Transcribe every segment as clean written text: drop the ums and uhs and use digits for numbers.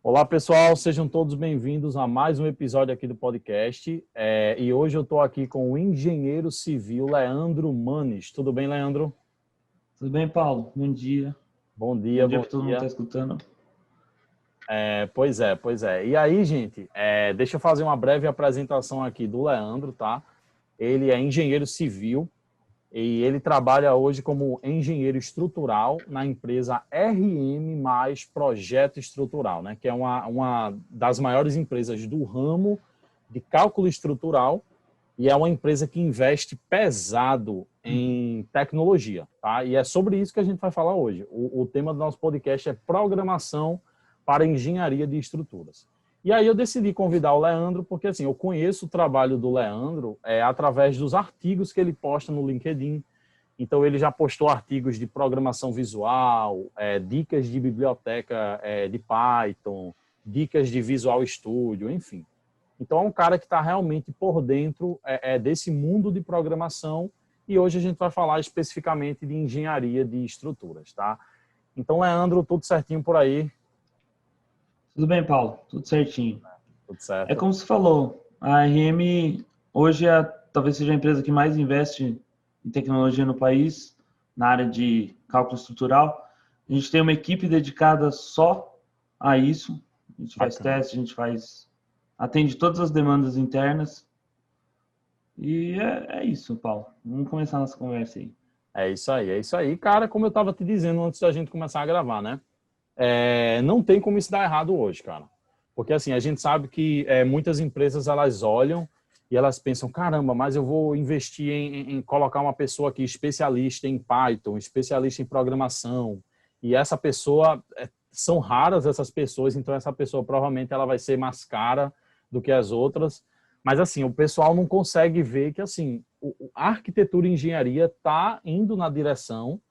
Olá, pessoal, sejam todos bem-vindos a mais um episódio aqui do podcast. E hoje eu estou aqui com o engenheiro civil Leandro Manes. Tudo bem, Leandro? Tudo bem, Paulo? Bom dia. Bom Bom dia, dia bom para todo mundo que dia. está escutando. Pois é. E aí, gente, deixa eu fazer uma breve apresentação aqui do Leandro, tá? Ele é engenheiro civil e ele trabalha hoje como engenheiro estrutural na empresa RM mais Projeto Estrutural, né? Que é uma das maiores empresas do ramo de cálculo estrutural e é uma empresa que investe pesado em tecnologia, tá? E é sobre isso que a gente vai falar hoje. O tema do nosso podcast é programação para engenharia de estruturas. E aí eu decidi convidar o Leandro porque assim, eu conheço o trabalho do Leandro através dos artigos que ele posta no LinkedIn. Então ele já postou artigos de programação visual, dicas de biblioteca de Python, dicas de Visual Studio, enfim. Então é um cara que está realmente por dentro desse mundo de programação e hoje a gente vai falar especificamente de engenharia de estruturas, tá? Então, Leandro, tudo certinho por aí? Tudo bem, Paulo? Tudo certinho. Tudo É certo? como você falou, a RM hoje talvez seja a empresa que mais investe em tecnologia no país, na área de cálculo estrutural. A gente tem uma equipe dedicada só a isso. A gente faz Bacana. testes, atende todas as demandas internas. E é isso, Paulo. Vamos começar a nossa conversa aí. É isso aí. Cara, como eu estava te dizendo antes da gente começar a gravar, né? Não tem como isso dar errado hoje, cara. Porque assim, a gente sabe que muitas empresas elas olham e elas pensam, caramba, mas eu vou investir em colocar uma pessoa aqui especialista em Python, especialista em programação, e essa pessoa, são raras essas pessoas, então essa pessoa provavelmente ela vai ser mais cara do que as outras. Mas assim, o pessoal não consegue ver que assim, a arquitetura e engenharia está indo na direção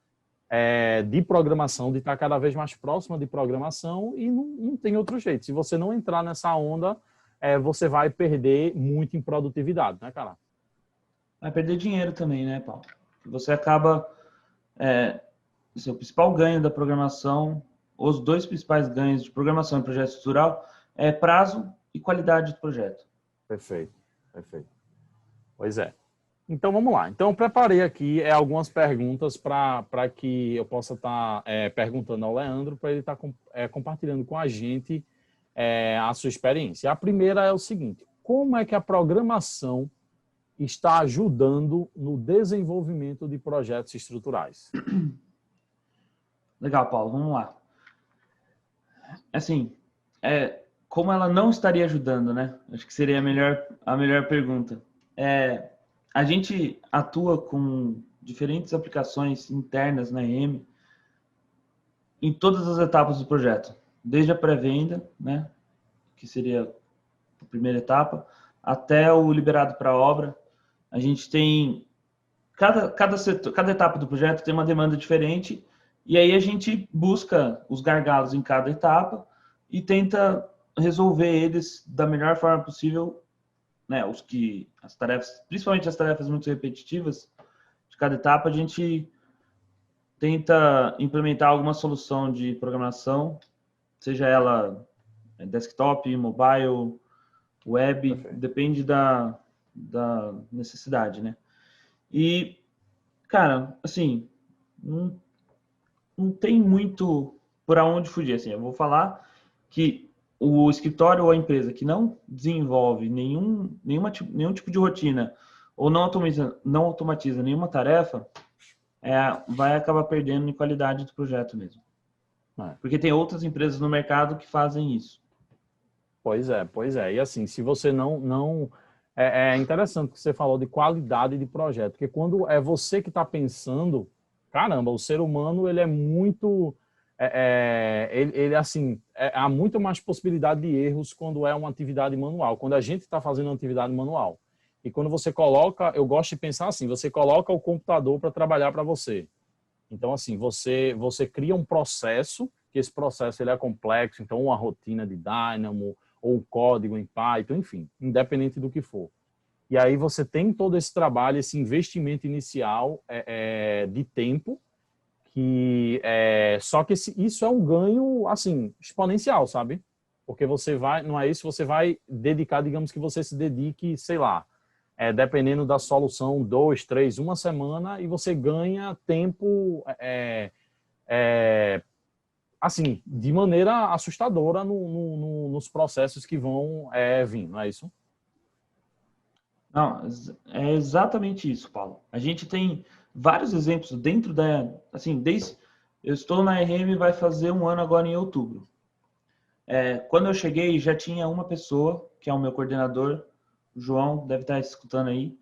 de programação, de estar cada vez mais próxima de programação e não tem outro jeito. Se você não entrar nessa onda, você vai perder muito em produtividade, né, cara? Vai perder dinheiro também, né, Paulo? Você acaba... seu principal ganho da programação, os dois principais ganhos de programação e projeto estrutural é prazo e qualidade do projeto. Perfeito, perfeito. Pois é. Então vamos lá. Então eu preparei aqui algumas perguntas para que eu possa estar perguntando ao Leandro para ele estar compartilhando com a gente a sua experiência. A primeira é o seguinte: como é que a programação está ajudando no desenvolvimento de projetos estruturais? Legal, Paulo, vamos lá. Assim, como ela não estaria ajudando, né? Acho que seria a melhor pergunta. A gente atua com diferentes aplicações internas na EM em todas as etapas do projeto, desde a pré-venda, né, que seria a primeira etapa, até o liberado para a obra. A gente tem cada etapa do projeto tem uma demanda diferente e aí a gente busca os gargalos em cada etapa e tenta resolver eles da melhor forma possível, né? As tarefas, principalmente as tarefas muito repetitivas de cada etapa, a gente tenta implementar alguma solução de programação, seja ela desktop, mobile, web, Perfeito. depende da necessidade, né? E, cara, assim, não tem muito por onde fugir. Assim, eu vou falar que o escritório ou a empresa que não desenvolve nenhum tipo de rotina ou não automatiza nenhuma tarefa, vai acabar perdendo em qualidade do projeto mesmo. Porque tem outras empresas no mercado que fazem isso. Pois é. E assim, se você não é interessante que você falou de qualidade de projeto, porque quando é você que está pensando, caramba, o ser humano ele é muito, ele assim, há muito mais possibilidade de erros quando é uma atividade manual, quando a gente está fazendo uma atividade manual. E quando você coloca, eu gosto de pensar assim, você coloca o computador para trabalhar para você. Então, assim, você cria um processo, que esse processo ele é complexo, então uma rotina de Dynamo, ou um código em Python, enfim, independente do que for. E aí você tem todo esse trabalho, esse investimento inicial de tempo, só que isso é um ganho, assim, exponencial, sabe? Porque você vai, não é isso, você vai dedicar, digamos que você se dedique, sei lá, dependendo da solução, 2, 3, uma semana, e você ganha tempo, assim, de maneira assustadora nos processos que vão vir, não é isso? Não, é exatamente isso, Paulo. A gente tem vários exemplos dentro da, assim, eu estou na RM vai fazer um ano agora em outubro. Quando eu cheguei, já tinha uma pessoa, que é o meu coordenador, o João, deve estar escutando aí.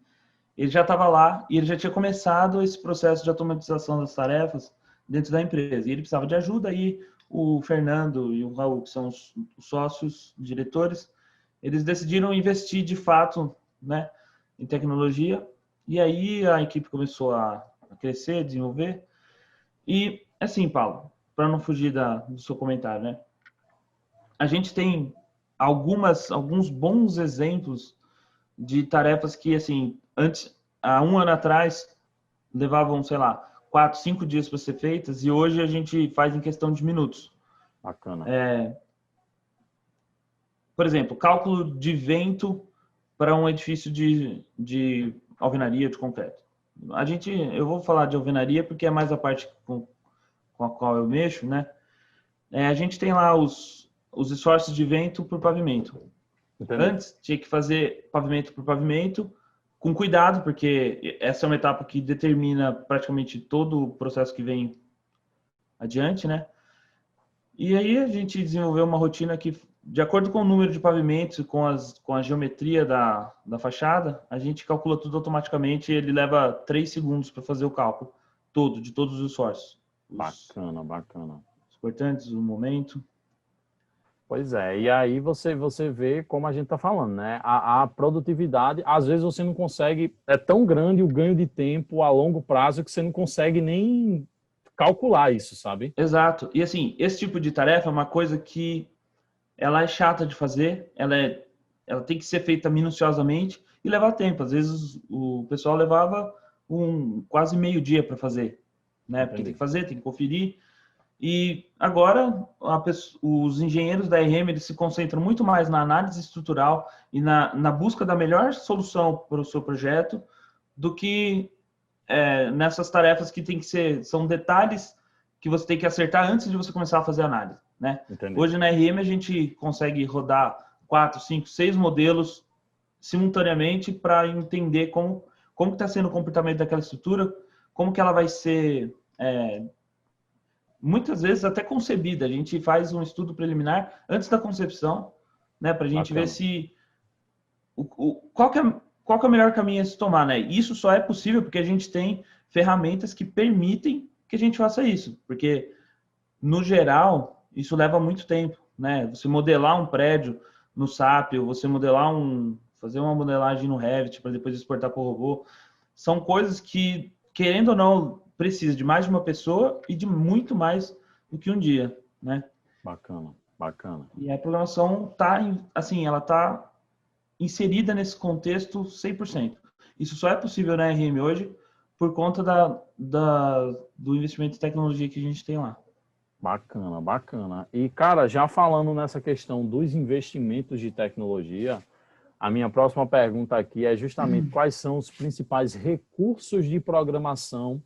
Ele já estava lá e ele já tinha começado esse processo de automatização das tarefas dentro da empresa. E ele precisava de ajuda, aí o Fernando e o Raul, que são os sócios, diretores, eles decidiram investir de fato, né, em tecnologia. E aí a equipe começou a crescer, desenvolver. E assim, Paulo, para não fugir do seu comentário, né? A gente tem alguns bons exemplos de tarefas que, assim, antes, há um ano atrás, levavam, sei lá, 4, 5 dias para ser feitas, e hoje a gente faz em questão de minutos. Bacana. Por exemplo, cálculo de vento para um edifício de alvenaria, de concreto. Eu vou falar de alvenaria porque é mais a parte com a qual eu mexo, né? A gente tem lá os esforços de vento por pavimento. Entendi. Antes, tinha que fazer pavimento por pavimento, com cuidado, porque essa é uma etapa que determina praticamente todo o processo que vem adiante, né? E aí a gente desenvolveu uma rotina que, de acordo com o número de pavimentos e com a geometria da fachada, a gente calcula tudo automaticamente e ele leva 3 segundos para fazer o cálculo todo, de todos os esforços. Bacana, bacana. Os cortantes, o momento. Pois é, e aí você vê como a gente está falando, né? A produtividade, às vezes você não consegue, é tão grande o ganho de tempo a longo prazo que você não consegue nem calcular isso, sabe? Exato. E assim, esse tipo de tarefa é uma coisa que ela é chata de fazer, ela tem que ser feita minuciosamente e levar tempo. Às vezes o pessoal levava quase meio dia para fazer, né? Porque tem que fazer, tem que conferir. E agora os engenheiros da RM eles se concentram muito mais na análise estrutural e na busca da melhor solução para o seu projeto do que nessas tarefas que são detalhes que você tem que acertar antes de você começar a fazer a análise, né? Hoje na RM a gente consegue rodar 4, 5, 6 modelos simultaneamente para entender como está sendo o comportamento daquela estrutura, como que ela vai ser muitas vezes até concebida. A gente faz um estudo preliminar antes da concepção, né, para a gente ver se qual que é o melhor caminho a se tomar, né? Isso só é possível porque a gente tem ferramentas que permitem que a gente faça isso, porque no geral isso leva muito tempo, né? Você modelar um prédio no SAP, ou você fazer uma modelagem no Revit para depois exportar para o robô, são coisas que, querendo ou não, precisa de mais de uma pessoa e de muito mais do que um dia, né? Bacana, bacana. E a programação ela tá inserida nesse contexto 100%. Isso só é possível na RM hoje por conta do investimento em tecnologia que a gente tem lá. Bacana, bacana. E, cara, já falando nessa questão dos investimentos de tecnologia, a minha próxima pergunta aqui é justamente quais são os principais recursos de programação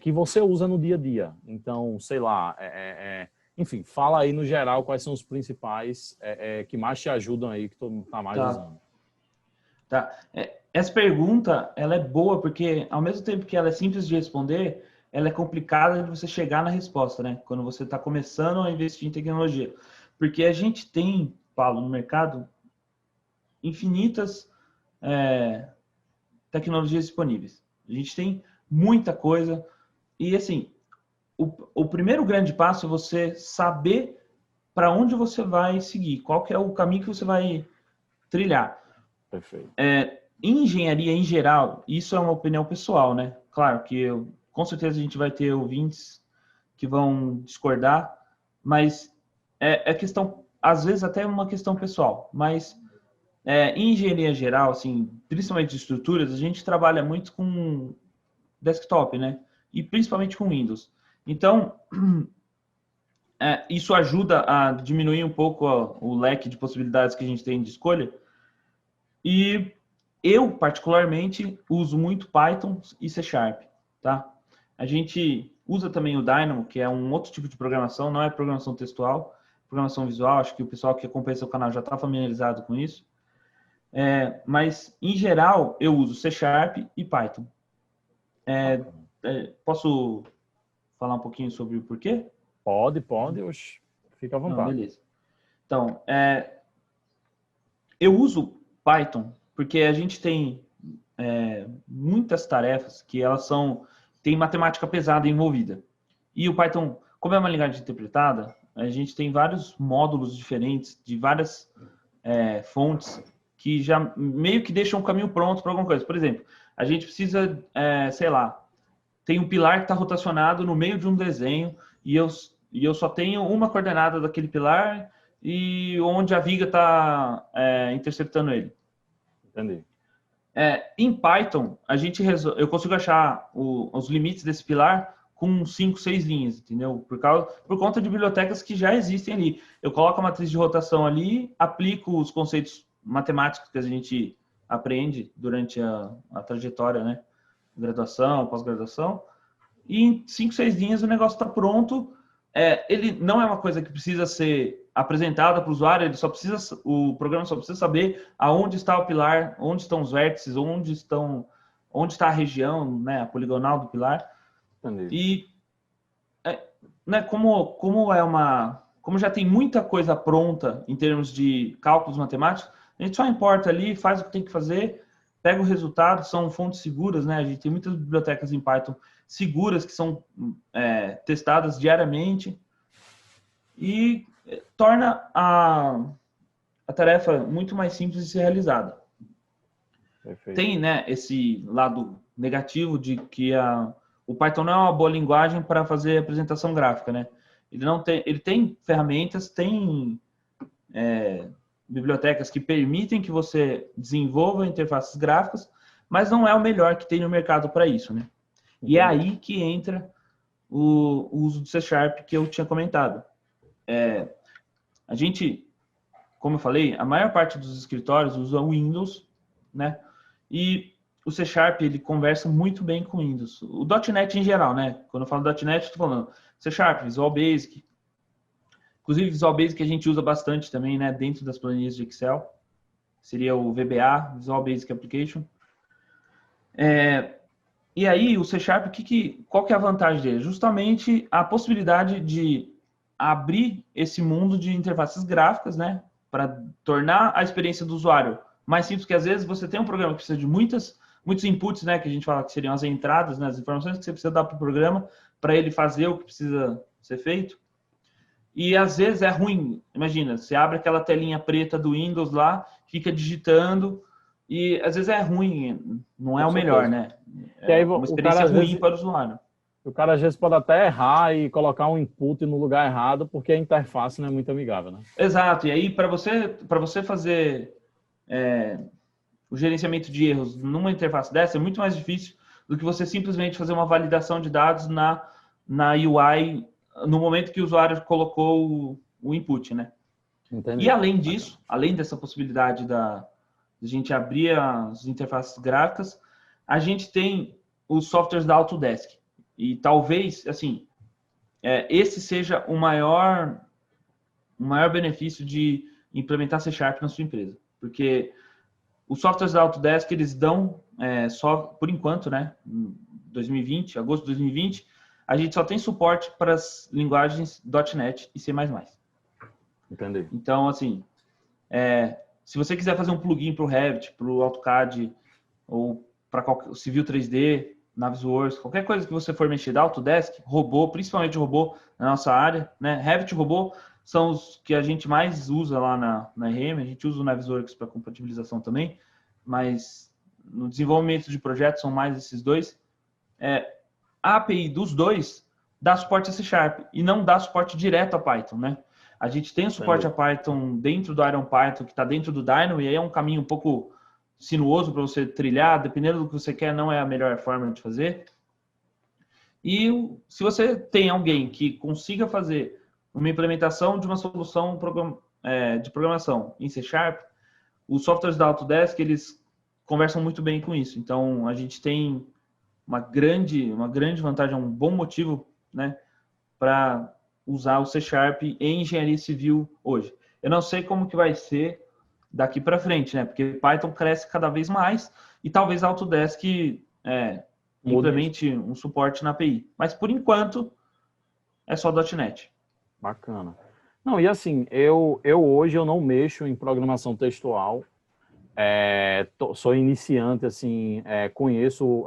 que você usa no dia a dia. Então, sei lá, enfim, fala aí no geral quais são os principais que mais te ajudam aí, que todo mundo está mais usando. Tá. Essa pergunta, ela é boa porque, ao mesmo tempo que ela é simples de responder, ela é complicada de você chegar na resposta, né? Quando você está começando a investir em tecnologia. Porque a gente tem, Paulo, no mercado, infinitas tecnologias disponíveis. A gente tem muita coisa. E, assim, o primeiro grande passo é você saber para onde você vai seguir, qual que é o caminho que você vai trilhar. Perfeito. Em engenharia, em geral, isso é uma opinião pessoal, né? Claro que com certeza a gente vai ter ouvintes que vão discordar, mas é questão, às vezes até uma questão pessoal, mas em engenharia geral, assim, principalmente de estruturas, a gente trabalha muito com desktop, né? E principalmente com Windows. Então, isso ajuda a diminuir um pouco o leque de possibilidades que a gente tem de escolha. E eu, particularmente, uso muito Python e C Sharp, tá? A gente usa também o Dynamo, que é um outro tipo de programação, não é programação textual, programação visual. Acho que o pessoal que acompanha seu canal já está familiarizado com isso. Mas, em geral, eu uso C Sharp e Python. Posso falar um pouquinho sobre o porquê? Pode, oxe, fica à Não, vontade. beleza. Então, eu uso Python porque a gente tem muitas tarefas que elas tem matemática pesada envolvida. E o Python, como é uma linguagem interpretada, a gente tem vários módulos diferentes de várias fontes que já meio que deixam o caminho pronto para alguma coisa. Por exemplo, a gente precisa, sei lá, tem um pilar que está rotacionado no meio de um desenho e eu só tenho uma coordenada daquele pilar e onde a viga está interceptando ele. Entendi. Em Python, eu consigo achar os limites desse pilar com 5, 6 linhas, entendeu? Por conta de bibliotecas que já existem ali. Eu coloco a matriz de rotação ali, aplico os conceitos matemáticos que a gente aprende durante a trajetória, né? Graduação, pós-graduação, e em 5, 6 linhas o negócio está pronto. Ele não é uma coisa que precisa ser apresentada para o usuário, o programa só precisa saber aonde está o pilar, onde estão os vértices, onde está a região, né, a poligonal do pilar. Entendi. E né, como já tem muita coisa pronta em termos de cálculos matemáticos, a gente só importa ali, faz o que tem que fazer, pega o resultado, são fontes seguras, né? A gente tem muitas bibliotecas em Python seguras que são testadas diariamente e torna a tarefa muito mais simples de ser realizada. Perfeito. Tem, né, esse lado negativo de que o Python não é uma boa linguagem para fazer apresentação gráfica, né? Ele tem ferramentas, tem bibliotecas que permitem que você desenvolva interfaces gráficas, mas não é o melhor que tem no mercado para isso, né? Entendi. E é aí que entra o uso do C Sharp que eu tinha comentado. A gente, como eu falei, a maior parte dos escritórios usa o Windows, né? E o C Sharp, ele conversa muito bem com o Windows. O .NET em geral, né? Quando eu falo .NET, estou falando C Sharp, Visual Basic. Inclusive, Visual Basic a gente usa bastante também, né? Dentro das planilhas de Excel. Seria o VBA, Visual Basic Application. E aí, o C Sharp, qual que é a vantagem dele? Justamente a possibilidade de abrir esse mundo de interfaces gráficas, né? Para tornar a experiência do usuário mais simples, que às vezes você tem um programa que precisa de muitos inputs, né? Que a gente fala que seriam as entradas, né, as informações que você precisa dar para o programa para ele fazer o que precisa ser feito. E às vezes é ruim. Imagina, você abre aquela telinha preta do Windows lá, fica digitando, e às vezes é ruim, não é o melhor, né? É uma experiência ruim para o usuário. O cara às vezes pode até errar e colocar um input no lugar errado, porque a interface não é muito amigável, né? Exato. E aí, para você fazer o gerenciamento de erros numa interface dessa, é muito mais difícil do que você simplesmente fazer uma validação de dados na UI no momento que o usuário colocou o input, né? Entendi. E além disso, além dessa possibilidade de a gente abrir as interfaces gráficas, a gente tem os softwares da Autodesk. E talvez, assim, esse seja o maior benefício de implementar C Sharp na sua empresa. Porque os softwares da Autodesk, eles dão, só por enquanto, né, em 2020, agosto de 2020, a gente só tem suporte para as linguagens .NET e C++. Entendi. Então, assim, se você quiser fazer um plugin para o Revit, para o AutoCAD, ou para o Civil 3D, Navisworks, qualquer coisa que você for mexer da Autodesk, robô, principalmente robô na nossa área, né? Revit e robô são os que a gente mais usa lá na RM, a gente usa o Navisworks para compatibilização também, mas no desenvolvimento de projetos são mais esses dois. A API dos dois dá suporte a C Sharp e não dá suporte direto a Python, né? A gente tem o suporte a Python dentro do IronPython, que está dentro do Dynamo, e aí é um caminho um pouco sinuoso para você trilhar, dependendo do que você quer, não é a melhor forma de fazer. E se você tem alguém que consiga fazer uma implementação de uma solução de programação em C Sharp, os softwares da Autodesk, eles conversam muito bem com isso. Então, a gente tem uma grande vantagem, um bom motivo, né, para usar o C Sharp em engenharia civil hoje. Eu não sei como que vai ser daqui para frente, né, porque Python cresce cada vez mais e talvez a Autodesk implemente um suporte na API. Mas, por enquanto, é só .NET. Bacana. Não, e assim, eu hoje eu não mexo em programação textual. Sou iniciante, assim, conheço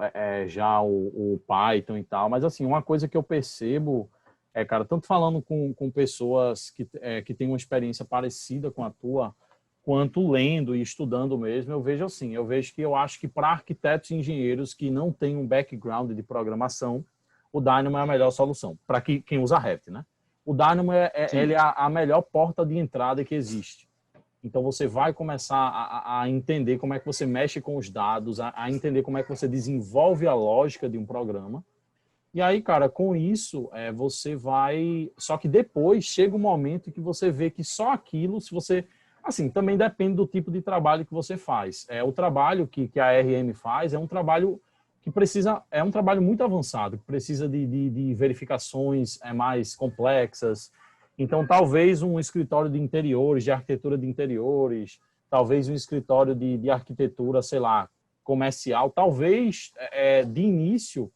já o Python e tal, mas assim, uma coisa que eu percebo cara, tanto falando com pessoas que têm uma experiência parecida com a tua, quanto lendo e estudando mesmo, eu vejo assim, eu acho que para arquitetos e engenheiros que não têm um background de programação, o Dynamo é a melhor solução, para quem usa Revit, né? O Dynamo ele é a melhor porta de entrada que existe. Então, você vai começar a entender como é que você mexe com os dados, a entender como é que você desenvolve a lógica de um programa. E aí, cara, com isso, você vai... Só que depois chega um momento que você vê que só aquilo, se você... Assim, também depende do tipo de trabalho que você faz. O trabalho que a RM faz é um trabalho que precisa... É um trabalho muito avançado, que precisa de verificações mais complexas. Então, talvez um escritório de interiores, de arquitetura de interiores, talvez um escritório de arquitetura, sei lá, comercial, talvez de início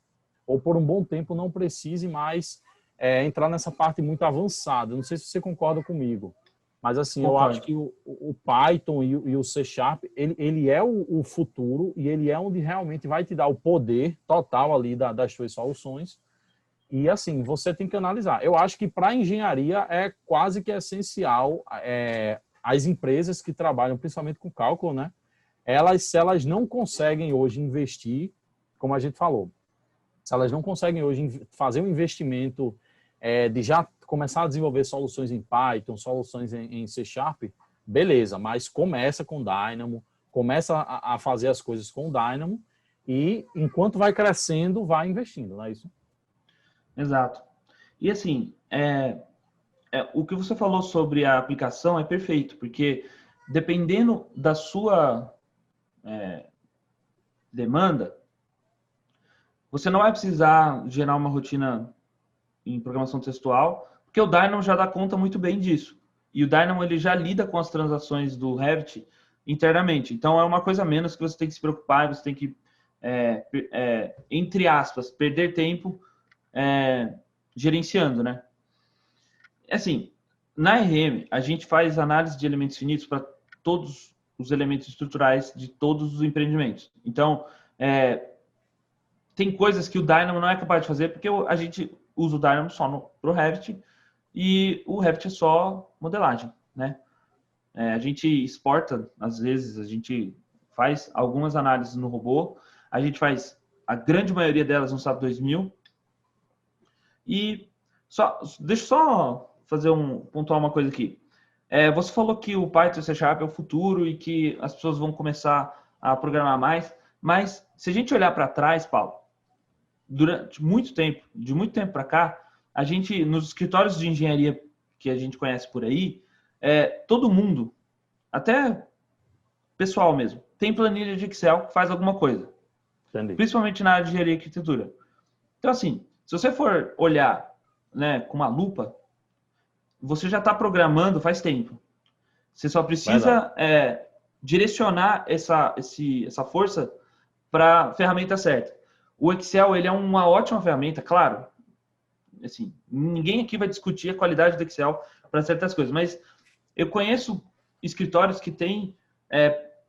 ou por um bom tempo não precise mais entrar nessa parte muito avançada. Não sei se você concorda comigo, mas assim, eu acho que o Python e o C Sharp, ele é o futuro e ele é onde realmente vai te dar o poder total ali das suas soluções. E assim, você tem que analisar. Eu acho que para a engenharia é quase que essencial as empresas que trabalham principalmente com cálculo, né? Se elas não conseguem hoje investir, como a gente falou, se elas não conseguem hoje fazer um investimento de já começar a desenvolver soluções em Python, soluções em C Sharp, beleza, mas começa com Dynamo, começa a fazer as coisas com Dynamo e enquanto vai crescendo, vai investindo, não é isso? Exato. E assim, o que você falou sobre a aplicação é perfeito, porque dependendo da sua demanda, você não vai precisar gerar uma rotina em programação textual, porque o Dynamo já dá conta muito bem disso. E o Dynamo ele já lida com as transações do Revit internamente. Então é uma coisa a menos que você tem que se preocupar, você tem que, entre aspas, perder tempo gerenciando, né? Assim, na RM, a gente faz análise de elementos finitos para todos os elementos estruturais de todos os empreendimentos. Então, tem coisas que o Dynamo não é capaz de fazer porque a gente usa o Dynamo só para o Revit e o Revit é só modelagem, né? A gente exporta, às vezes, a gente faz algumas análises no robô, a gente faz a grande maioria delas no SAP 2000 e deixa eu só pontuar uma coisa aqui. Você falou que o Python e o C Sharp é o futuro e que as pessoas vão começar a programar mais, mas se a gente olhar para trás, Paulo, durante muito tempo, de muito tempo para cá, a gente, nos escritórios de engenharia que a gente conhece por aí, todo mundo, até pessoal mesmo, tem planilha de Excel que faz alguma coisa. Entendi. Principalmente na área de engenharia e arquitetura. Então, assim, se você for olhar, né, com uma lupa, você já está programando faz tempo. Você só precisa direcionar essa força para a ferramenta certa. O Excel ele é uma ótima ferramenta, claro. Assim, ninguém aqui vai discutir a qualidade do Excel para certas coisas, mas eu conheço escritórios que têm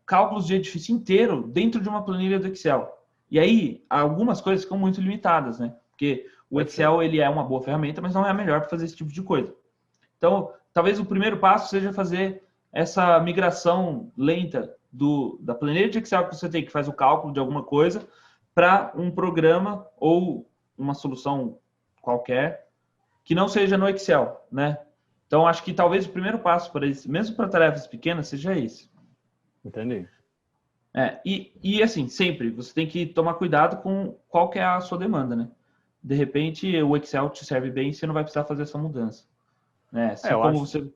cálculos de edifício inteiro dentro de uma planilha do Excel. E aí, algumas coisas ficam muito limitadas, né? Porque o Excel ele é uma boa ferramenta, mas não é a melhor para fazer esse tipo de coisa. Então, talvez o primeiro passo seja fazer essa migração lenta da planilha de Excel que você tem, que faz o cálculo de alguma coisa, para um programa ou uma solução qualquer que não seja no Excel, né? Então, acho que talvez o primeiro passo para isso, mesmo para tarefas pequenas, seja esse. Entendi. E assim, sempre, você tem que tomar cuidado com qual que é a sua demanda, né? De repente, o Excel te serve bem e você não vai precisar fazer essa mudança. né? Assim como você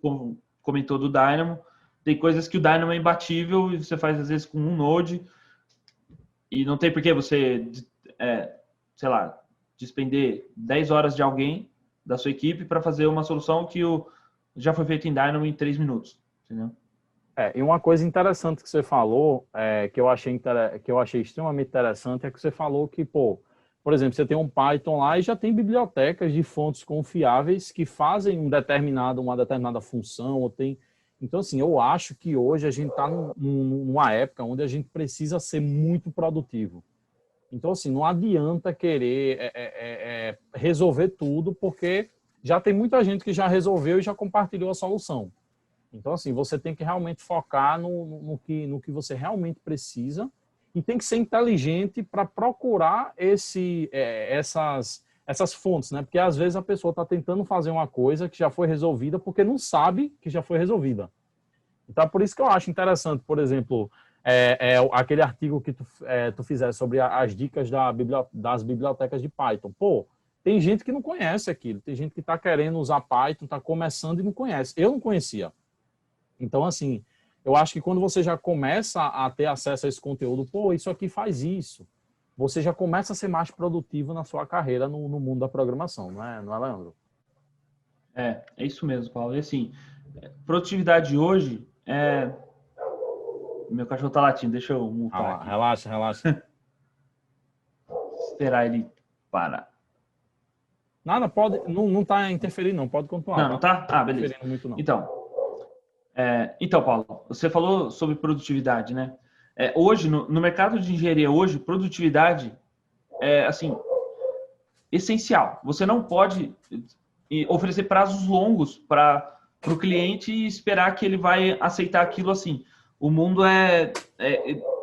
comentou do Dynamo, tem coisas que o Dynamo é imbatível e você faz às vezes com um Node e não tem por que você, sei lá, despender 10 horas de alguém da sua equipe para fazer uma solução que já foi feita em Dynamo em 3 minutos, entendeu? E uma coisa interessante que você falou, que eu achei extremamente interessante, é que você falou que, por exemplo, você tem um Python lá e já tem bibliotecas de fontes confiáveis que fazem uma determinada função, ou tem... Então, assim, eu acho que hoje a gente está numa época onde a gente precisa ser muito produtivo. Então, assim, não adianta querer resolver tudo, porque já tem muita gente que já resolveu e já compartilhou a solução. Então, assim, você tem que realmente focar no que você realmente precisa e tem que ser inteligente para procurar essas fontes, né? Porque, às vezes, a pessoa está tentando fazer uma coisa que já foi resolvida porque não sabe que já foi resolvida. Então, por isso que eu acho interessante, por exemplo, aquele artigo que tu fizesse sobre as dicas das bibliotecas de Python. Tem gente que não conhece aquilo, tem gente que está querendo usar Python, está começando e não conhece. Eu não conhecia. Então, assim, eu acho que quando você já começa a ter acesso a esse conteúdo, isso aqui faz isso, você já começa a ser mais produtivo na sua carreira no mundo da programação, não é, Leandro? É isso mesmo, Paulo. E assim, produtividade hoje Meu cachorro tá latindo, deixa eu multar aqui. Relaxa. Esperar ele parar. Nada, pode, não tá interferindo não, pode continuar. Não tá? Ah, beleza. Muito, não. Então, Paulo, você falou sobre produtividade, né? Hoje, no mercado de engenharia hoje, produtividade é, assim, essencial. Você não pode oferecer prazos longos para o cliente e esperar que ele vai aceitar aquilo assim. O mundo é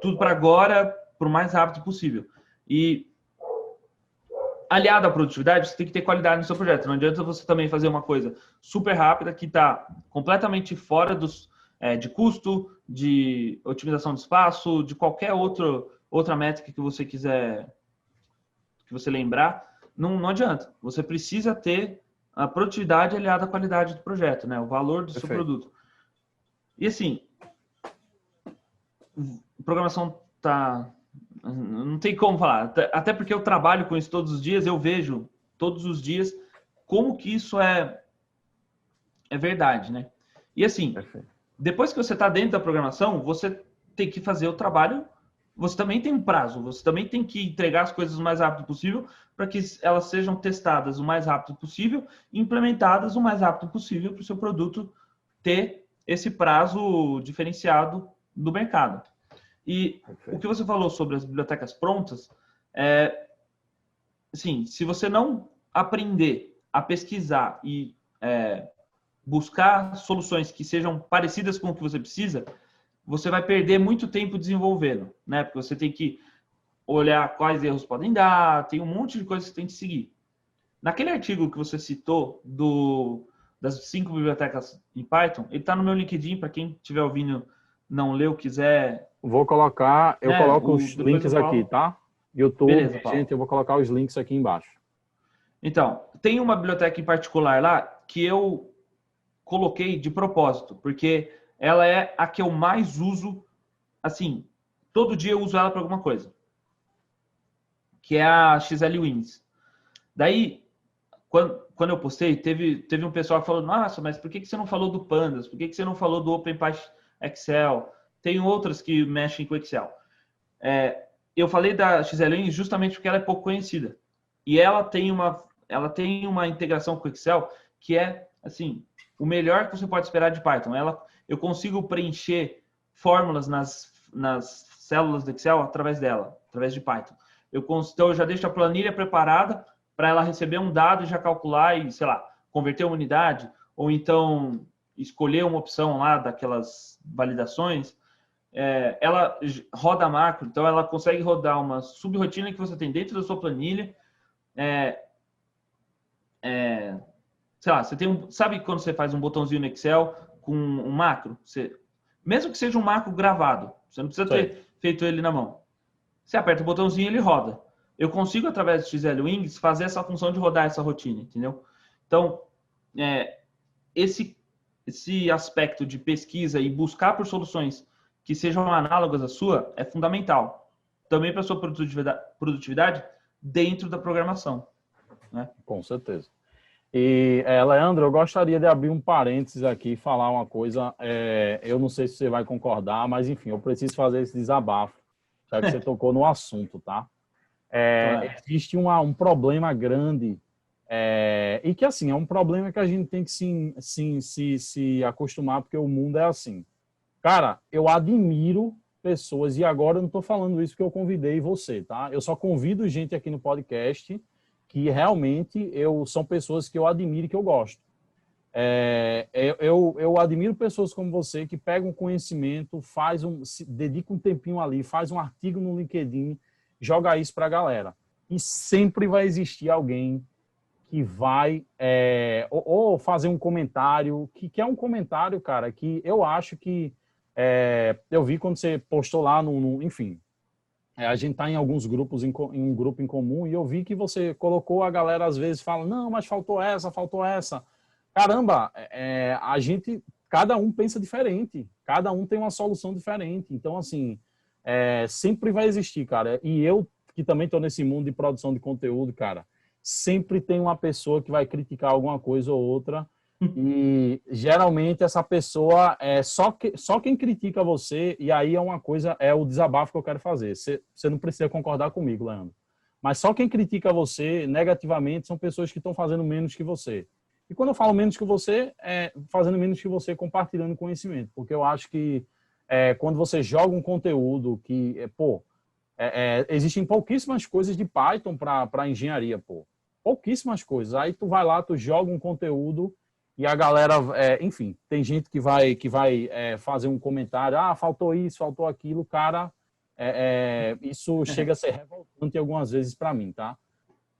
tudo para agora, para o mais rápido possível. E aliado à produtividade, você tem que ter qualidade no seu projeto. Não adianta você também fazer uma coisa super rápida que está completamente fora de custo, de otimização de espaço, de qualquer outra métrica que você quiser, que você lembrar. Não adianta. Você precisa ter a produtividade aliada à qualidade do projeto, né? O valor do seu produto. E assim, programação não tem como falar. Até porque eu trabalho com isso todos os dias, eu vejo todos os dias como que isso é verdade, né? E assim, depois que você está dentro da programação, você tem que fazer o trabalho, você também tem um prazo, você também tem que entregar as coisas o mais rápido possível para que elas sejam testadas o mais rápido possível e implementadas o mais rápido possível para o seu produto ter esse prazo diferenciado do mercado. E o que você falou sobre as bibliotecas prontas, assim, se você não aprender a pesquisar e buscar soluções que sejam parecidas com o que você precisa, você vai perder muito tempo desenvolvendo, né? Porque você tem que olhar quais erros podem dar, tem um monte de coisas que tem que seguir. Naquele artigo que você citou das 5 bibliotecas em Python, ele está no meu LinkedIn, para quem estiver ouvindo, não leu, quiser... Eu coloco os links aqui, tá? YouTube, beleza, gente, eu vou colocar os links aqui embaixo. Então, tem uma biblioteca em particular lá que eu coloquei de propósito, porque ela é a que eu mais uso, assim, todo dia eu uso ela para alguma coisa, que é a XLWins. Daí, quando eu postei, teve um pessoal que falou, nossa, mas por que você não falou do Pandas? Por que você não falou do OpenPy Excel? Tem outras que mexem com Excel. Eu falei da XLWins justamente porque ela é pouco conhecida. E ela tem uma integração com o Excel que é, assim, o melhor que você pode esperar de Python. Eu consigo preencher fórmulas nas células do Excel através dela, através de Python. Então, eu já deixo a planilha preparada para ela receber um dado e já calcular e, sei lá, converter uma unidade, ou então escolher uma opção lá daquelas validações. Ela roda macro, então ela consegue rodar uma subrotina que você tem dentro da sua planilha. Sei lá, sabe quando você faz um botãozinho no Excel com um macro? Mesmo que seja um macro gravado, você não precisa ter feito ele na mão. Você aperta o botãozinho e ele roda. Eu consigo, através do XLWings, fazer essa função de rodar essa rotina, entendeu? Então, esse aspecto de pesquisa e buscar por soluções que sejam análogas à sua é fundamental. Também para a sua produtividade dentro da programação, né? Com certeza. E, Leandro, eu gostaria de abrir um parênteses aqui e falar uma coisa. Eu não sei se você vai concordar, mas enfim, eu preciso fazer esse desabafo, já que você tocou no assunto, tá? Claro. Existe um problema grande, e que, assim, é um problema que a gente tem que se acostumar, porque o mundo é assim. Cara, eu admiro pessoas, e agora eu não estou falando isso porque eu convidei você, tá? Eu só convido gente aqui no podcast que realmente são pessoas que eu admiro e que eu gosto. Eu admiro pessoas como você que pegam conhecimento, dedica um tempinho ali, faz um artigo no LinkedIn, joga isso para a galera. E sempre vai existir alguém que vai ou fazer um comentário, que é um comentário, cara, que eu acho que eu vi quando você postou lá enfim, a gente está em alguns grupos, em um grupo em comum, e eu vi que você colocou, a galera às vezes fala, não, mas faltou essa, faltou essa. Caramba, cada um pensa diferente, cada um tem uma solução diferente. Então, assim, sempre vai existir, cara. E eu, que também estou nesse mundo de produção de conteúdo, cara, sempre tem uma pessoa que vai criticar alguma coisa ou outra, e geralmente essa pessoa só quem critica você, e aí é o desabafo que eu quero fazer. Você não precisa concordar comigo, Leandro. Mas só quem critica você negativamente são pessoas que estão fazendo menos que você. E quando eu falo menos que você, fazendo menos que você, compartilhando conhecimento. Porque eu acho que quando você joga um conteúdo existem pouquíssimas coisas de Python para engenharia, pô. Pouquíssimas coisas. Aí tu vai lá, tu joga um conteúdo e a galera, enfim, tem gente que vai fazer um comentário, faltou isso, faltou aquilo, cara, isso chega a ser revoltante algumas vezes para mim, tá?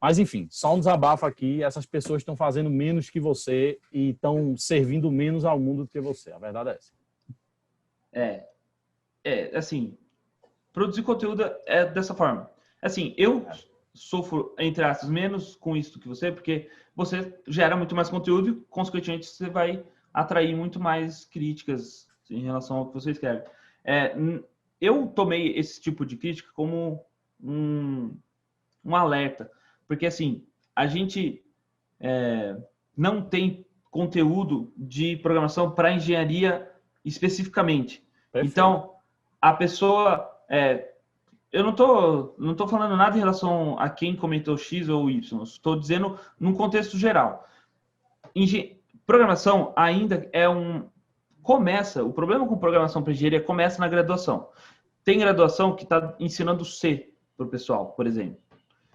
Mas, enfim, só um desabafo aqui, essas pessoas estão fazendo menos que você e estão servindo menos ao mundo do que você, a verdade é essa. Assim, produzir conteúdo é dessa forma. Assim, eu sofro, entre aspas, menos com isso que você, porque você gera muito mais conteúdo e, consequentemente, você vai atrair muito mais críticas em relação ao que vocês querem. Eu tomei esse tipo de crítica como um alerta, porque, assim, a gente não tem conteúdo de programação para engenharia especificamente. Perfeito. Então, a pessoa... eu não tô falando nada em relação a quem comentou X ou Y. Estou dizendo num contexto geral. Programação ainda o problema com programação para engenharia começa na graduação. Tem graduação que está ensinando C para o pessoal, por exemplo.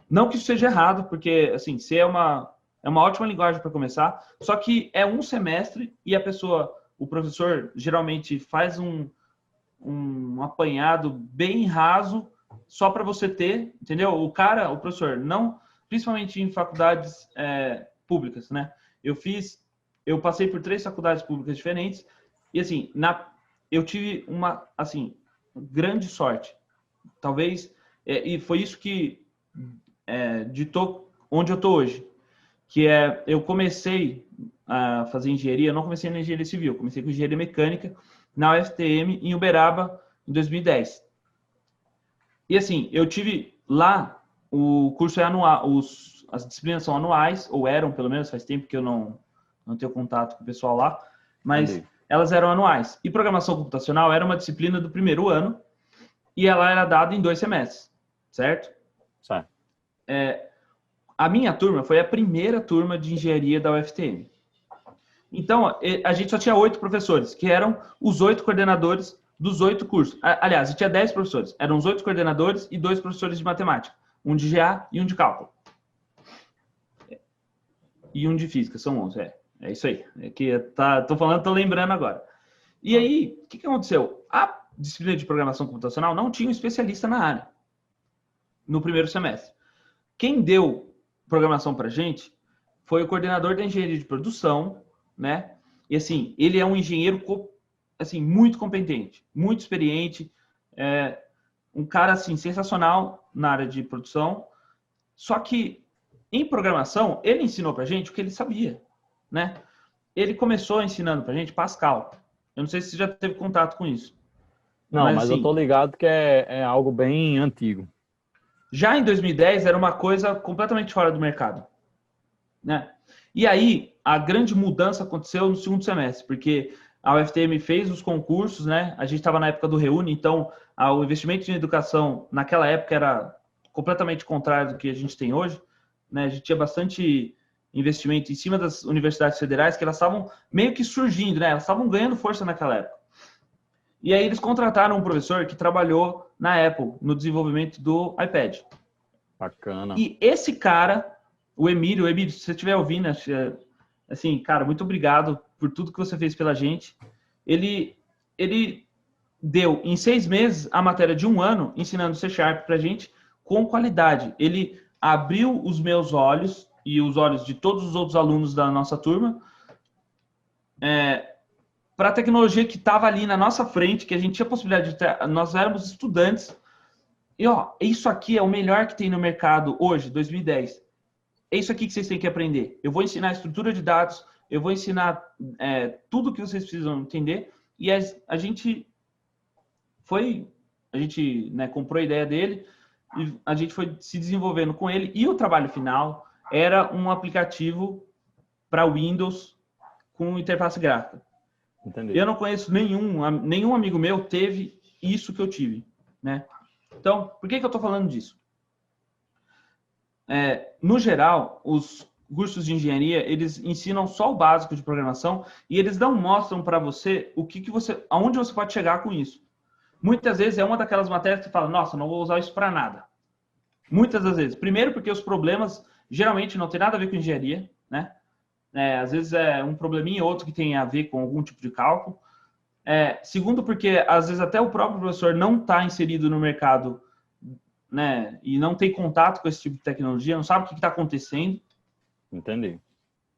Não que isso seja errado, porque assim, C é uma ótima linguagem para começar, só que é um semestre e o professor geralmente faz um apanhado bem raso só para você ter, entendeu? O professor, não, principalmente em faculdades públicas, né? Eu passei por 3 faculdades públicas diferentes e, assim, eu tive uma, assim, grande sorte. Talvez, e foi isso que ditou onde eu estou hoje, que eu comecei a fazer engenharia, eu não comecei na engenharia civil, comecei com engenharia mecânica na UFTM, em Uberaba, em 2010. E assim, eu tive lá, o curso é anual, as disciplinas são anuais, ou eram, pelo menos, faz tempo que eu não tenho contato com o pessoal lá, mas elas eram anuais. E programação computacional era uma disciplina do primeiro ano, e ela era dada em 2 semestres, certo? Certo. A minha turma foi a primeira turma de engenharia da UFTM. Então, a gente só tinha 8 professores, que eram os 8 coordenadores dos 8 cursos. Aliás, a gente tinha 10 professores. Eram os 8 coordenadores e 2 professores de matemática. Um de GA e um de cálculo. E um de física, são 11. É isso aí. Tô lembrando agora. E aí, o que aconteceu? A disciplina de programação computacional não tinha um especialista na área no primeiro semestre. Quem deu programação pra gente foi o coordenador da engenharia de produção, né? E assim, ele é um engenheiro assim, muito competente, muito experiente, um cara assim sensacional na área de produção. Só que em programação ele ensinou pra gente o que ele sabia, né? ele começou ensinando pra gente Pascal. Eu não sei se você já teve contato com isso. Não, mas eu assim, tô ligado que é algo bem antigo. já em 2010 era uma coisa completamente fora do mercado, né? E aí a grande mudança aconteceu no segundo semestre, porque a UFTM fez os concursos, né? A gente estava na época do Reúne, então o investimento em educação naquela época era completamente contrário do que a gente tem hoje, né? A gente tinha bastante investimento em cima das universidades federais, que elas estavam meio que surgindo, né? Elas estavam ganhando força naquela época. E aí eles contrataram um professor que trabalhou na Apple, no desenvolvimento do iPad. Bacana. E esse cara, o Emílio, se você estiver ouvindo, assim, cara, muito obrigado por tudo que você fez pela gente. Ele deu em 6 meses a matéria de 1 ano ensinando C# pra gente com qualidade. Ele abriu os meus olhos e os olhos de todos os outros alunos da nossa turma para a tecnologia que estava ali na nossa frente, que a gente tinha possibilidade de ter. Nós éramos estudantes. E, isso aqui é o melhor que tem no mercado hoje, 2010. É isso aqui que vocês têm que aprender. Eu vou ensinar a estrutura de dados, eu vou ensinar tudo que vocês precisam entender. E a gente comprou a ideia dele e a gente foi se desenvolvendo com ele. E o trabalho final era um aplicativo para Windows com interface gráfica. Entendi. Eu não conheço nenhum amigo meu teve isso que eu tive, né? Então, por que eu estou falando disso? No geral, os cursos de engenharia, eles ensinam só o básico de programação e eles não mostram para você aonde você pode chegar com isso. Muitas vezes é uma daquelas matérias que você fala, nossa, não vou usar isso para nada. Muitas das vezes. Primeiro porque os problemas geralmente não tem nada a ver com engenharia, né? Às vezes é um probleminha ou outro que tem a ver com algum tipo de cálculo. Segundo porque às vezes até o próprio professor não está inserido no mercado, né? E não tem contato com esse tipo de tecnologia, não sabe o que está acontecendo. Entendi.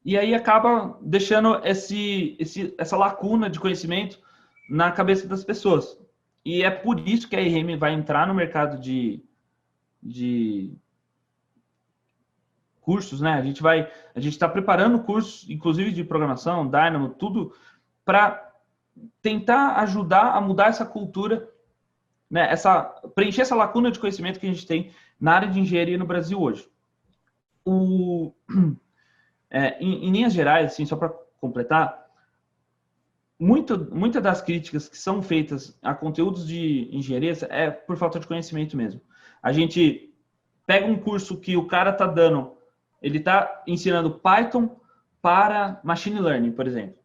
E aí acaba deixando essa lacuna de conhecimento na cabeça das pessoas. E é por isso que a IRM vai entrar no mercado de cursos, né? A gente está preparando cursos, inclusive de programação, Dynamo, tudo para tentar ajudar a mudar essa cultura, né? Preencher essa lacuna de conhecimento que a gente tem na área de engenharia no Brasil hoje. Em linhas gerais, assim, só para completar, muita das críticas que são feitas a conteúdos de engenharia é por falta de conhecimento mesmo. A gente pega um curso que o cara está dando, ele está ensinando Python para Machine Learning, por exemplo.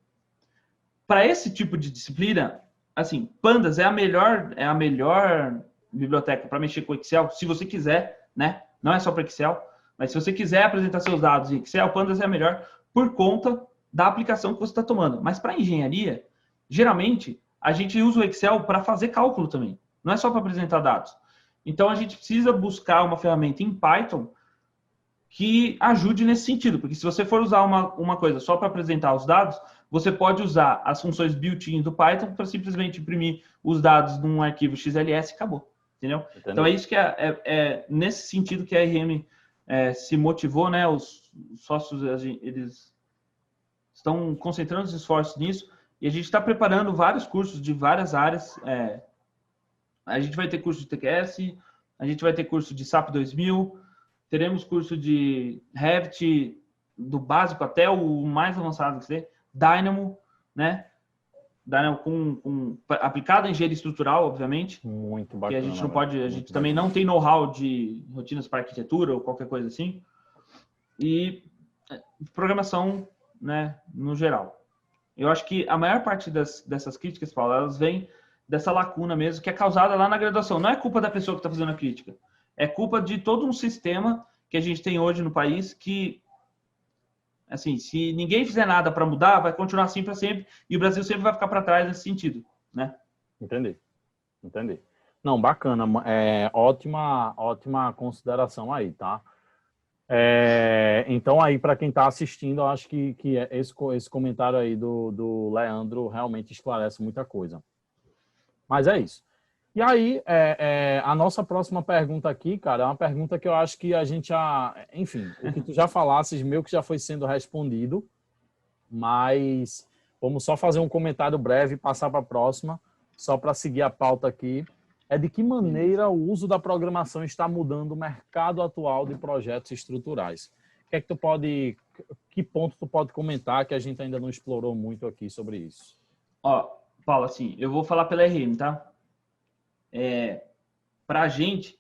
Para esse tipo de disciplina, assim, Pandas é a melhor biblioteca para mexer com Excel, se você quiser, né? Não é só para Excel, mas se você quiser apresentar seus dados em Excel, Pandas é a melhor por conta da aplicação que você está tomando. Mas para engenharia, geralmente, a gente usa o Excel para fazer cálculo também. Não é só para apresentar dados. Então, a gente precisa buscar uma ferramenta em Python que ajude nesse sentido. Porque se você for usar uma coisa só para apresentar os dados, você pode usar as funções built-in do Python para simplesmente imprimir os dados num arquivo XLS e acabou. Entendeu? Entendi. Então, é isso que nesse sentido que a RM se motivou, né? Os sócios, eles estão concentrando os esforços nisso e a gente está preparando vários cursos de várias áreas. A gente vai ter curso de TQS, a gente vai ter curso de SAP 2000, teremos curso de Revit, do básico até o mais avançado que você, Dynamo, né? Dynamo aplicado em engenharia estrutural, obviamente. Muito bacana. Que a gente não pode, a gente também não tem know-how de rotinas para arquitetura ou qualquer coisa assim. E programação, né, no geral. Eu acho que a maior parte dessas críticas, Paulo, elas vêm dessa lacuna mesmo, que é causada lá na graduação. Não é culpa da pessoa que está fazendo a crítica. É culpa de todo um sistema que a gente tem hoje no país que, assim, se ninguém fizer nada para mudar, vai continuar assim para sempre e o Brasil sempre vai ficar para trás nesse sentido, né? Entendi. Não, bacana. Ótima consideração aí, tá? Então, aí, para quem está assistindo, eu acho que esse comentário aí do Leandro realmente esclarece muita coisa. Mas é isso. E aí, a nossa próxima pergunta aqui, cara, é uma pergunta que eu acho que a gente já... Enfim, o que tu já falasses, meio que já foi sendo respondido. mas vamos só fazer um comentário breve e passar para a próxima, só para seguir a pauta aqui. É de que maneira o uso da programação está mudando o mercado atual de projetos estruturais. Que ponto tu pode comentar que a gente ainda não explorou muito aqui sobre isso? Ó, Paulo, assim, eu vou falar pela RM, tá? Para a gente,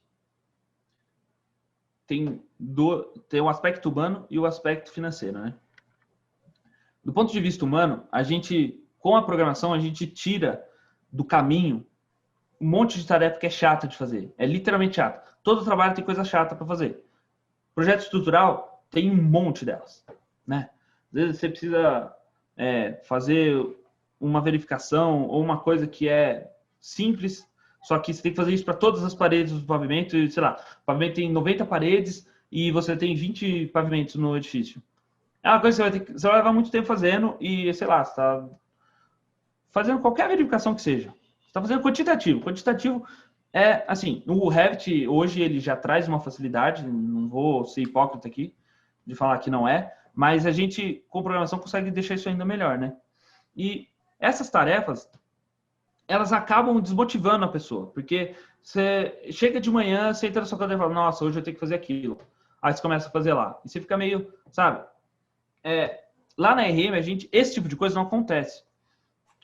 tem o aspecto humano e o aspecto financeiro, né? Do ponto de vista humano, com a programação, a gente tira do caminho um monte de tarefa que é chata de fazer. É literalmente chata. Todo trabalho tem coisa chata para fazer. Projeto estrutural tem um monte delas, né? Às vezes você precisa fazer uma verificação ou uma coisa que é simples, só que você tem que fazer isso para todas as paredes do pavimento. E, sei lá, o pavimento tem 90 paredes e você tem 20 pavimentos no edifício. É uma coisa que você vai levar muito tempo fazendo e, sei lá, você está fazendo qualquer verificação que seja. Você está fazendo quantitativo. Quantitativo é, assim, o Revit hoje ele já traz uma facilidade, não vou ser hipócrita aqui de falar que não é, mas a gente, com programação, consegue deixar isso ainda melhor, né? E essas tarefas, elas acabam desmotivando a pessoa, porque você chega de manhã, você entra na sua cadeira e fala, nossa, hoje eu tenho que fazer aquilo. Aí você começa a fazer lá. E você fica meio, sabe? Lá na RM, esse tipo de coisa não acontece.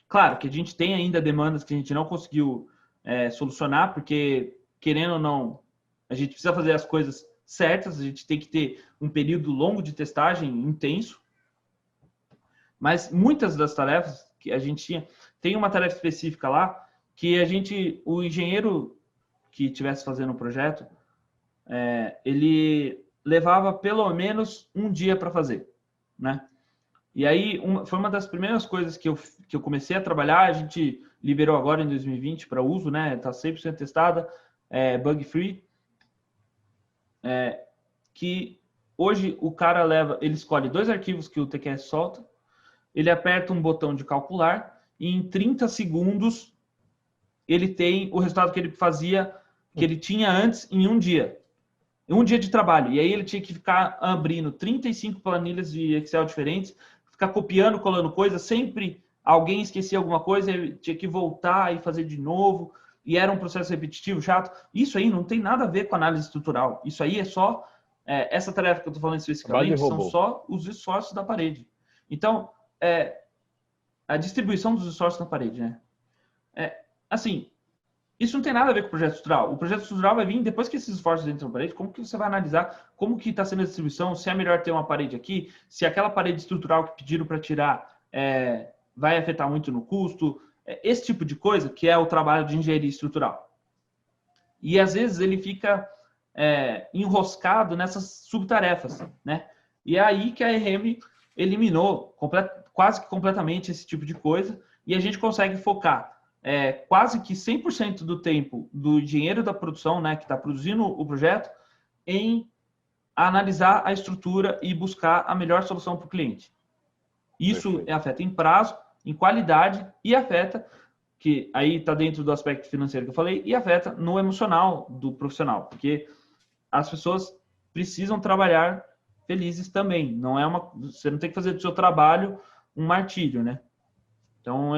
Claro que a gente tem ainda demandas que a gente não conseguiu solucionar, porque, querendo ou não, a gente precisa fazer as coisas certas, a gente tem que ter um período longo de testagem intenso, mas muitas das tarefas que a gente tinha, tem uma tarefa específica lá, que o engenheiro que estivesse fazendo o projeto, ele levava pelo menos um dia para fazer, né? E aí, foi uma das primeiras coisas que eu comecei a trabalhar, a gente liberou agora em 2020 para uso, né? Está 100% testada, bug free, que hoje o cara ele escolhe 2 arquivos que o TQS solta, ele aperta um botão de calcular e em 30 segundos ele tem o resultado que ele fazia, que ele tinha antes em um dia. Em um dia de trabalho. E aí ele tinha que ficar abrindo 35 planilhas de Excel diferentes, ficar copiando, colando coisas, sempre alguém esquecia alguma coisa, ele tinha que voltar e fazer de novo, e era um processo repetitivo, chato. Isso aí não tem nada a ver com análise estrutural. Isso aí é só, essa tarefa que eu estou falando especificamente, são só os esforços da parede. Então, a distribuição dos esforços na parede, né? Assim, isso não tem nada a ver com o projeto estrutural. O projeto estrutural vai vir depois que esses esforços entram na parede. Como que você vai analisar como que está sendo a distribuição, se é melhor ter uma parede aqui, se aquela parede estrutural que pediram para tirar vai afetar muito no custo, esse tipo de coisa que é o trabalho de engenharia estrutural. E às vezes ele fica enroscado nessas subtarefas, né? E é aí que a RM eliminou quase que completamente esse tipo de coisa e a gente consegue focar quase que 100% do tempo do engenheiro da produção, né, que está produzindo o projeto, em analisar a estrutura e buscar a melhor solução para o cliente. Isso afeta em prazo, em qualidade e afeta, que aí está dentro do aspecto financeiro que eu falei, e afeta no emocional do profissional, porque as pessoas precisam trabalhar felizes também. Você não tem que fazer do seu trabalho um martírio, né? Então,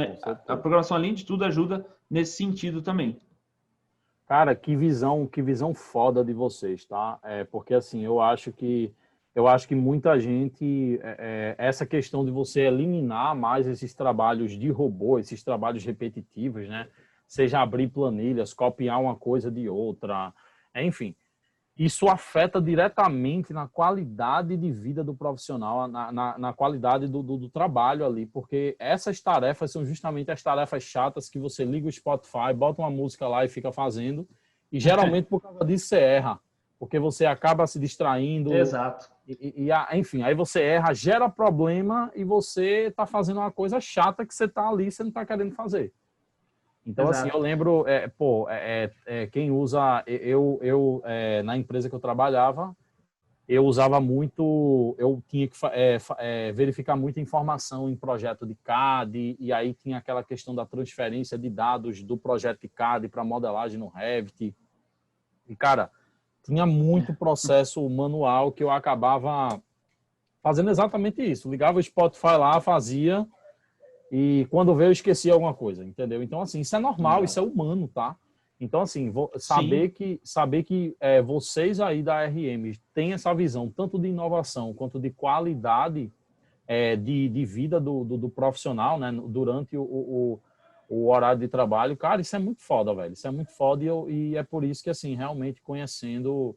a programação, além de tudo, ajuda nesse sentido também. Cara, que visão foda de vocês, tá? Porque, assim, eu acho que muita gente, essa questão de você eliminar mais esses trabalhos de robô, esses trabalhos repetitivos, né? Seja abrir planilhas, copiar uma coisa de outra, enfim. Isso afeta diretamente na qualidade de vida do profissional, na qualidade do trabalho ali, porque essas tarefas são justamente as tarefas chatas que você liga o Spotify, bota uma música lá e fica fazendo, e geralmente por causa disso você erra, porque você acaba se distraindo. Exato. Enfim, aí você erra, gera problema e você está fazendo uma coisa chata que você está ali, você não está querendo fazer. Então, exato. Assim, eu lembro, quem usa, na empresa que eu trabalhava, eu usava muito, eu tinha que verificar muita informação em projeto de CAD, e aí tinha aquela questão da transferência de dados do projeto de CAD para modelagem no Revit. E, cara, tinha muito processo manual que eu acabava fazendo exatamente isso. Ligava o Spotify lá, fazia, e quando veio eu esquecia alguma coisa, entendeu? Então, assim, isso é normal, Legal. isso é humano, tá? Então, assim, Sim, saber que vocês aí da RM têm essa visão, tanto de inovação quanto de qualidade de vida do profissional, né? Durante o horário de trabalho, cara, isso é muito foda, velho. Isso é muito foda e é por isso que, assim, realmente conhecendo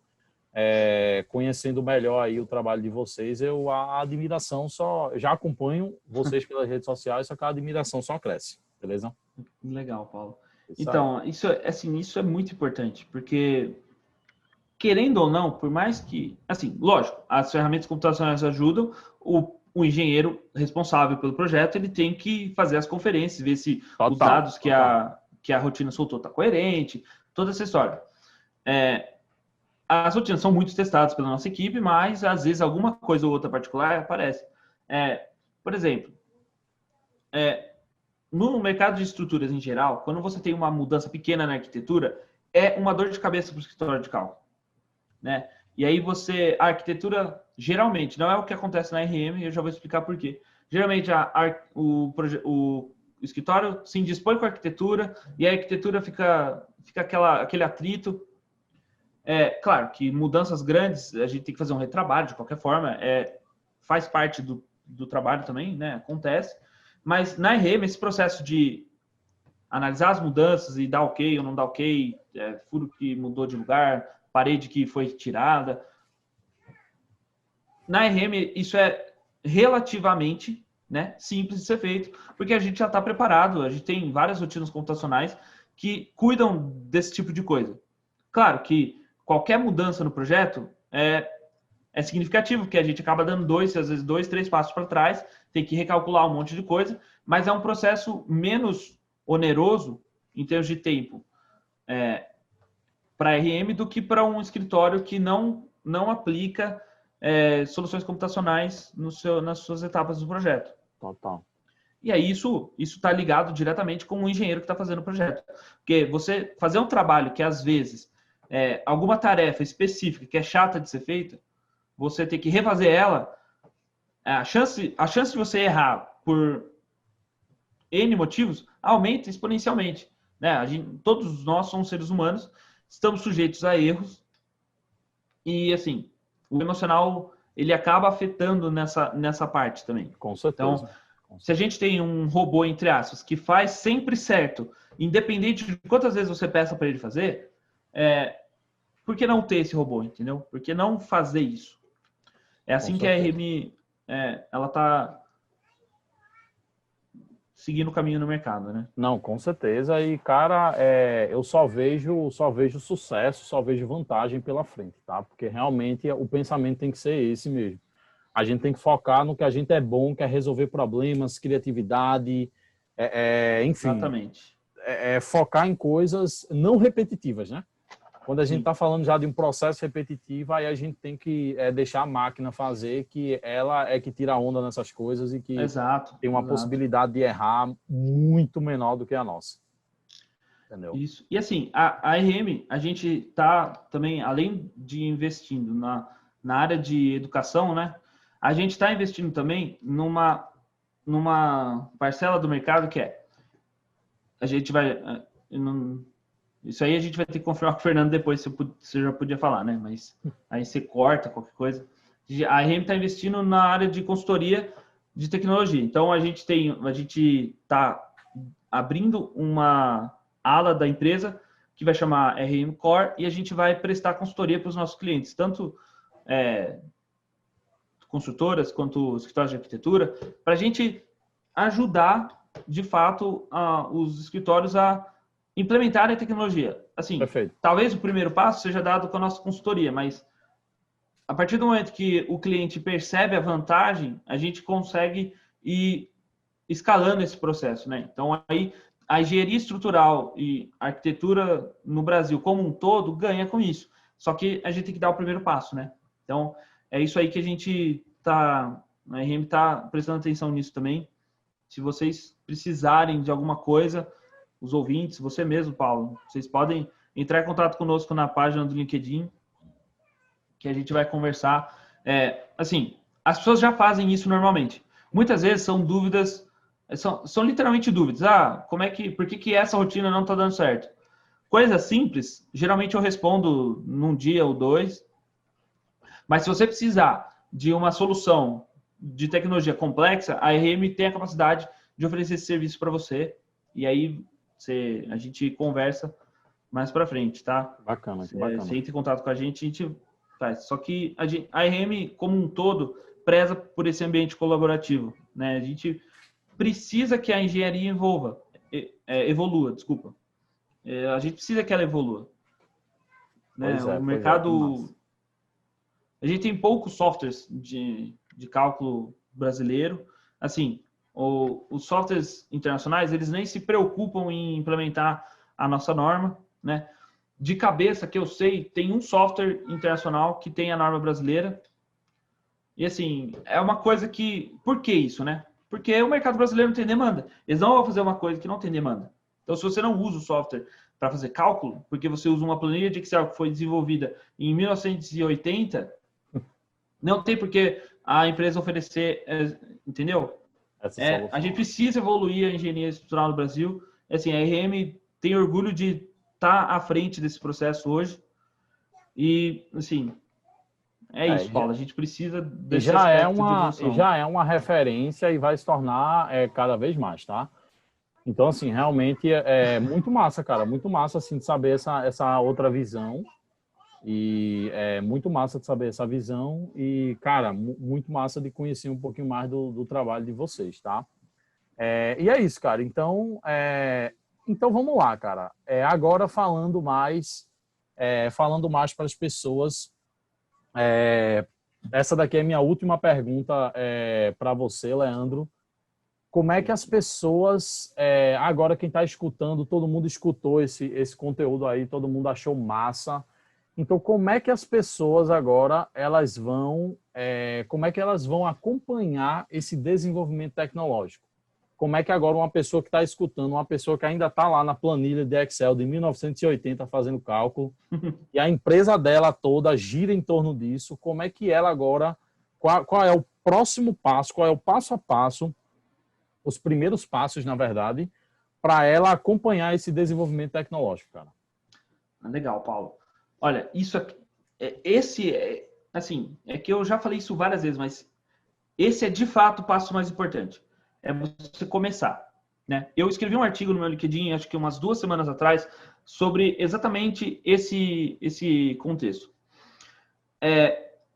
melhor aí o trabalho de vocês, a admiração eu já acompanho vocês pelas redes sociais, só que a admiração só cresce, beleza? legal, Paulo. Isso aí. Então, isso é muito importante, porque querendo ou não, por mais que, assim, lógico, as ferramentas computacionais ajudam, o engenheiro responsável pelo projeto, ele tem que fazer as conferências, ver se os Total, dados total. que a rotina soltou está coerente, toda essa história. As rotinas são muito testadas pela nossa equipe, mas às vezes alguma coisa ou outra particular aparece. Por exemplo, no mercado de estruturas em geral, quando você tem uma mudança pequena na arquitetura, é uma dor de cabeça para o escritório de cálculo, né? E aí a arquitetura, geralmente, não é o que acontece na RM, e eu já vou explicar por quê. Geralmente, o escritório se indispõe com a arquitetura e a arquitetura fica aquele atrito. Claro que mudanças grandes, a gente tem que fazer um retrabalho de qualquer forma, faz parte do trabalho também, né? Acontece. Mas na RM, esse processo de analisar as mudanças e dar ok ou não dar ok, furo que mudou de lugar, parede que foi tirada. Na RM, isso é relativamente, né, simples de ser feito, porque a gente já está preparado, a gente tem várias rotinas computacionais que cuidam desse tipo de coisa. Claro que qualquer mudança no projeto é significativo, porque a gente acaba dando às vezes dois, três passos para trás, tem que recalcular um monte de coisa, mas é um processo menos oneroso em termos de tempo para a RM do que para um escritório que não aplica soluções computacionais nas suas etapas do projeto. Total. E aí isso está ligado diretamente com o engenheiro que está fazendo o projeto. Porque você fazer um trabalho que, às vezes, alguma tarefa específica que é chata de ser feita, você tem que refazer ela, a chance de você errar por N motivos aumenta exponencialmente. Né? Todos nós somos seres humanos, estamos sujeitos a erros e, assim, o emocional ele acaba afetando nessa parte também. Com Então, certeza. se a gente tem um robô, entre aspas, que faz sempre certo, independente de quantas vezes você peça para ele fazer, por que não ter esse robô, entendeu? Por que não fazer isso? É Com assim que a certeza. RM ela está seguindo o caminho no mercado, né? Não, com certeza. E, cara, eu só vejo sucesso, só vejo vantagem pela frente, tá? Porque realmente o pensamento tem que ser esse mesmo. A gente tem que focar no que a gente é bom, que é resolver problemas, criatividade, enfim, Exatamente. focar em coisas não repetitivas, né? Quando a gente Sim, está falando já de um processo repetitivo, aí a gente tem que deixar a máquina fazer, que ela é que tira a onda nessas coisas e que exato, tem uma exato. possibilidade de errar muito menor do que a nossa. Entendeu? Isso. E assim, a RM, a gente está também, além de investindo na área de educação, né? A gente está investindo também numa parcela do mercado que a gente vai. Isso aí a gente vai ter que confirmar com o Fernando depois, se você já podia falar, né? Mas aí você corta qualquer coisa. A RM está investindo na área de consultoria de tecnologia. Então a gente está abrindo uma ala da empresa que vai chamar RM Core e a gente vai prestar consultoria para os nossos clientes, tanto construtoras quanto escritórios de arquitetura, para a gente ajudar, de fato, os escritórios a implementarem a tecnologia. Assim, Perfeito. talvez o primeiro passo seja dado com a nossa consultoria, mas a partir do momento que o cliente percebe a vantagem, a gente consegue ir escalando esse processo, né? Então, aí, a engenharia estrutural e a arquitetura no Brasil como um todo ganha com isso. Só que a gente tem que dar o primeiro passo, né? Então, é isso aí que a RM está prestando atenção nisso também. Se vocês precisarem de alguma coisa, os ouvintes, você mesmo, Paulo, vocês podem entrar em contato conosco na página do LinkedIn, que a gente vai conversar. Assim, as pessoas já fazem isso normalmente. Muitas vezes são dúvidas, são literalmente dúvidas. Por que essa rotina não está dando certo? Coisas simples, geralmente eu respondo num dia ou dois. Mas se você precisar de uma solução de tecnologia complexa, a RM tem a capacidade de oferecer esse serviço para você. E aí a gente conversa mais para frente, tá? Bacana, que bacana. Você entra em contato com a gente faz. Só que a RM, como um todo, preza por esse ambiente colaborativo, né? A gente precisa que a engenharia evolua, desculpa. A gente precisa que ela evolua. Né? O mercado... A gente tem poucos softwares de cálculo brasileiro. Assim, os softwares internacionais, eles nem se preocupam em implementar a nossa norma, né? De cabeça, que eu sei, tem um software internacional que tem a norma brasileira. E assim, é uma coisa que... Por que isso, né? Porque o mercado brasileiro não tem demanda. Eles não vão fazer uma coisa que não tem demanda. Então, se você não usa o software para fazer cálculo, porque você usa uma planilha de Excel que foi desenvolvida em 1980, não tem por que a empresa oferecer, entendeu? A gente precisa evoluir a engenharia estrutural no Brasil. Assim, a RM tem orgulho de estar à frente desse processo hoje. E, assim, isso, Paulo. A gente precisa desse aspecto de evolução. Já é uma referência e vai se tornar cada vez mais, tá? Então, assim, realmente é muito massa, cara. Muito massa, assim, de saber essa outra visão. E é muito massa de saber essa visão e, cara, muito massa de conhecer um pouquinho mais do trabalho de vocês, tá? E é isso, cara. Então vamos lá, cara. Agora falando mais para as pessoas, essa daqui é minha última pergunta para você, Leandro. Como é que as pessoas, agora quem está escutando, todo mundo escutou esse conteúdo aí, todo mundo achou massa. Então, como é que as pessoas agora como é que elas vão acompanhar esse desenvolvimento tecnológico? Como é que agora uma pessoa que está escutando, uma pessoa que ainda está lá na planilha de Excel de 1980 fazendo cálculo, e a empresa dela toda gira em torno disso, como é que ela agora, qual é o próximo passo, qual é o passo a passo, os primeiros passos, na verdade, para ela acompanhar esse desenvolvimento tecnológico, cara? Legal, Paulo. Olha, isso aqui, assim, é que eu já falei isso várias vezes, mas esse é de fato o passo mais importante. É você começar, né? Eu escrevi um artigo no meu LinkedIn, acho que umas 2 semanas atrás, sobre exatamente esse contexto.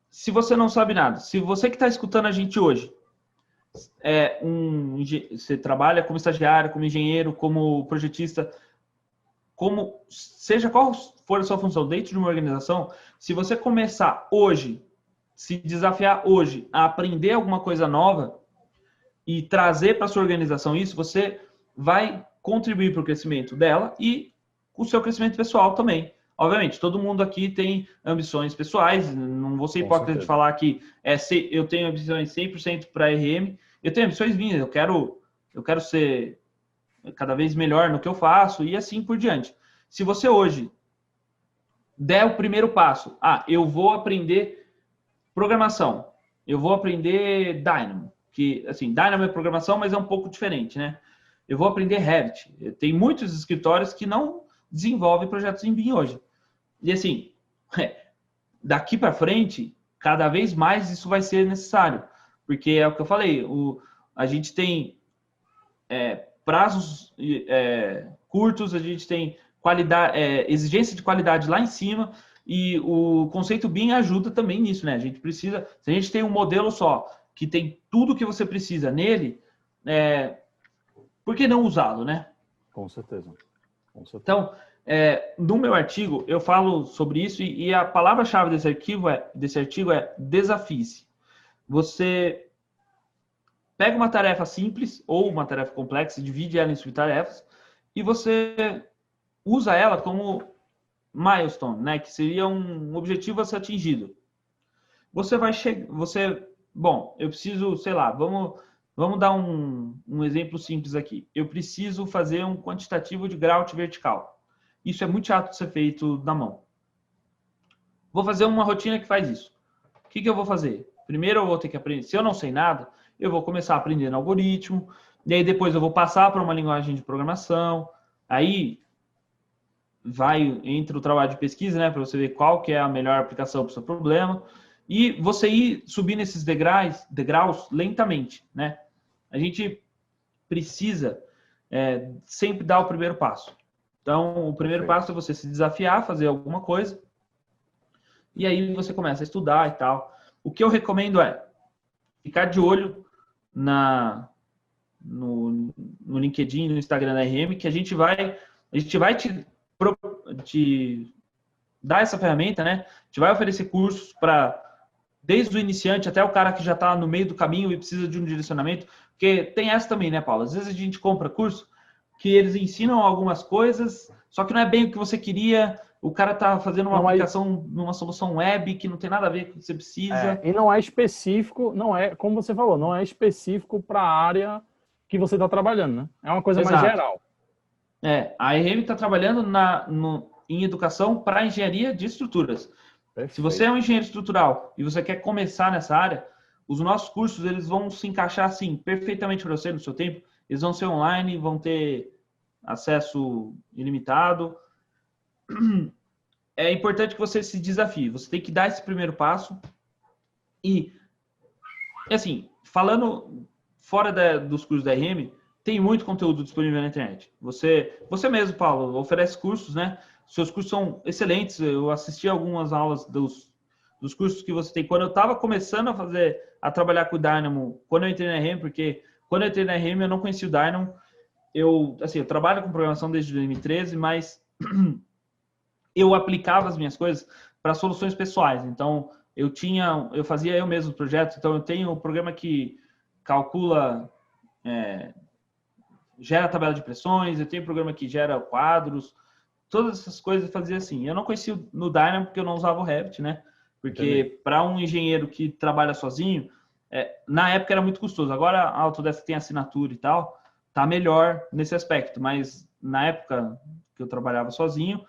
Se você não sabe nada, se você que está escutando a gente hoje, você trabalha como estagiário, como engenheiro, como projetista, seja qual for a sua função dentro de uma organização, se você começar hoje, se desafiar hoje a aprender alguma coisa nova e trazer para sua organização isso, você vai contribuir para o crescimento dela e o seu crescimento pessoal também. Obviamente, todo mundo aqui tem ambições pessoais, não vou ser hipócrita de falar que eu tenho ambições 100% para a RM, eu tenho ambições minhas, eu quero ser cada vez melhor no que eu faço e assim por diante. Se você hoje der o primeiro passo, eu vou aprender programação, eu vou aprender Dynamo, que assim, Dynamo é programação, mas é um pouco diferente, né? Eu vou aprender Revit. Tem muitos escritórios que não desenvolvem projetos em BIM hoje. E assim, daqui para frente, cada vez mais isso vai ser necessário, porque é o que eu falei, a gente tem prazos curtos, a gente tem qualidade, exigência de qualidade lá em cima, e o conceito BIM ajuda também nisso, né? A gente precisa, se a gente tem um modelo só, que tem tudo que você precisa nele, por que não usá-lo, né? Com certeza. Então, no meu artigo, eu falo sobre isso, e a palavra-chave desse artigo é desafie-se. Você pega uma tarefa simples ou uma tarefa complexa, divide ela em subtarefas e você usa ela como milestone, né? Que seria um objetivo a ser atingido. Você vai chegar, eu preciso, sei lá, vamos dar um exemplo simples aqui. Eu preciso fazer um quantitativo de grout vertical. Isso é muito chato de ser feito na mão. Vou fazer uma rotina que faz isso. O que eu vou fazer? Primeiro eu vou ter que aprender. Se eu não sei nada, eu vou começar aprendendo algoritmo, e aí depois eu vou passar para uma linguagem de programação, aí entra o trabalho de pesquisa, né, para você ver qual que é a melhor aplicação para o seu problema, e você ir subindo esses degraus lentamente, né? A gente precisa sempre dar o primeiro passo. Então, o primeiro passo é você se desafiar, fazer alguma coisa, e aí você começa a estudar e tal. O que eu recomendo é ficar de olho no LinkedIn, no Instagram da RM, que a gente vai te dar essa ferramenta, né? A gente vai oferecer cursos para desde o iniciante até o cara que já está no meio do caminho e precisa de um direcionamento, porque tem essa também, né, Paulo? Às vezes a gente compra curso que eles ensinam algumas coisas, só que não é bem o que você queria. O cara tá fazendo uma aplicação numa solução web que não tem nada a ver com o que você precisa. E não é específico, não é, como você falou, não é específico para a área que você está trabalhando, né? É uma coisa mais geral. A RM está trabalhando em educação para engenharia de estruturas. Perfeito. Se você é um engenheiro estrutural e você quer começar nessa área, os nossos cursos eles vão se encaixar assim perfeitamente para você no seu tempo. Eles vão ser online, vão ter acesso ilimitado. É importante que você se desafie. Você tem que dar esse primeiro passo. E, assim, falando fora dos cursos da RM, tem muito conteúdo disponível na internet. Você mesmo, Paulo, oferece cursos, né? Seus cursos são excelentes. Eu assisti algumas aulas dos cursos que você tem. Quando eu estava começando a trabalhar com o Dynamo, quando eu entrei na RM, porque quando eu entrei na RM eu não conhecia o Dynamo. Eu trabalho com programação desde 2013, mas eu aplicava as minhas coisas para soluções pessoais. Então, eu fazia eu mesmo os projetos. Então, eu tenho um programa que calcula, gera tabela de pressões, eu tenho um programa que gera quadros, todas essas coisas eu fazia assim. Eu não conhecia no Dynamo porque eu não usava o Revit, né? Porque para um engenheiro que trabalha sozinho, na época era muito custoso. Agora a Autodesk tem assinatura e tal, tá melhor nesse aspecto. Mas na época que eu trabalhava sozinho,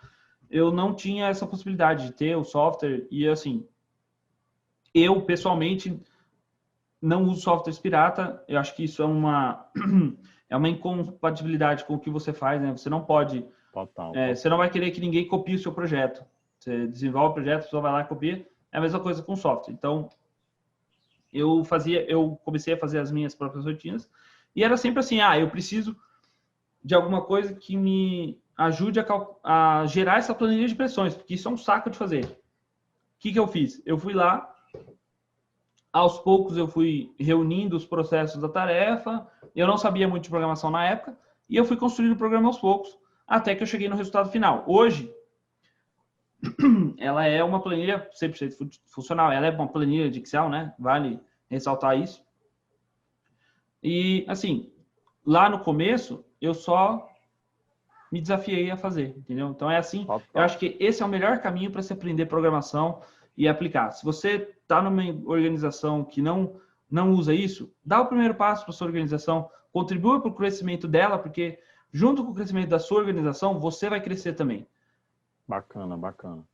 eu não tinha essa possibilidade de ter o software. E assim, eu pessoalmente não uso softwares pirata. Eu acho que isso é uma incompatibilidade com o que você faz, né? Você não pode... Total. Você não vai querer que ninguém copie o seu projeto. Você desenvolve o projeto, a pessoa vai lá e copia. É a mesma coisa com software. Então, eu comecei a fazer as minhas próprias rotinas e era sempre assim, eu preciso de alguma coisa que me ajude a gerar essa planilha de pressões, porque isso é um saco de fazer. O que eu fiz? Eu fui lá, aos poucos eu fui reunindo os processos da tarefa, eu não sabia muito de programação na época, e eu fui construindo o programa aos poucos, até que eu cheguei no resultado final. Hoje, ela é uma planilha 100% funcional, ela é uma planilha de Excel, né? Vale ressaltar isso. E, assim, lá no começo, eu só me desafiei a fazer, entendeu? Então, é assim, eu acho que esse é o melhor caminho para se aprender programação e aplicar. Se você está numa organização que não usa isso, dá o primeiro passo para sua organização, contribua para o crescimento dela, porque junto com o crescimento da sua organização, você vai crescer também. Bacana, bacana.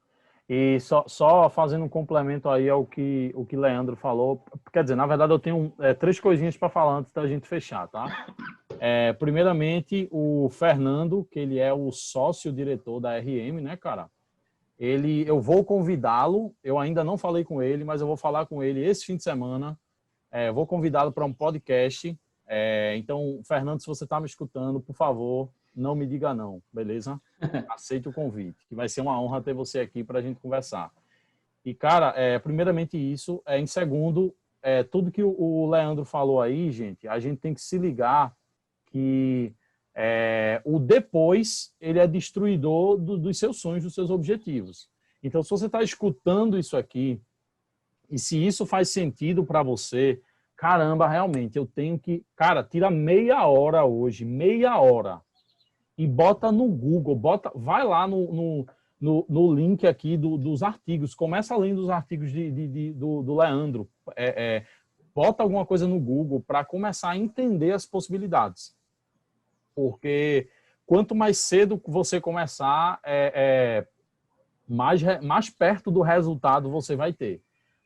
E só fazendo um complemento aí ao que Leandro falou, quer dizer, na verdade eu tenho 3 coisinhas para falar antes da gente fechar, tá? Primeiramente, o Fernando, que ele é o sócio-diretor da RM, né, cara? Eu vou convidá-lo, eu ainda não falei com ele, mas eu vou falar com ele esse fim de semana, vou convidá-lo para um podcast. Então, Fernando, se você está me escutando, por favor, não me diga não, beleza? Aceite o convite, que vai ser uma honra ter você aqui para a gente conversar. E, cara, primeiramente isso. Em segundo, tudo que o Leandro falou aí, gente, a gente tem que se ligar que o depois, ele é destruidor dos seus sonhos, dos seus objetivos. Então, se você está escutando isso aqui, e se isso faz sentido para você, caramba, realmente, eu tenho que... Cara, tira meia hora hoje, meia hora, e bota no Google, vai lá no link aqui dos artigos, começa lendo os artigos do Leandro, bota alguma coisa no Google para começar a entender as possibilidades. Porque quanto mais cedo você começar, mais perto do resultado você vai ter,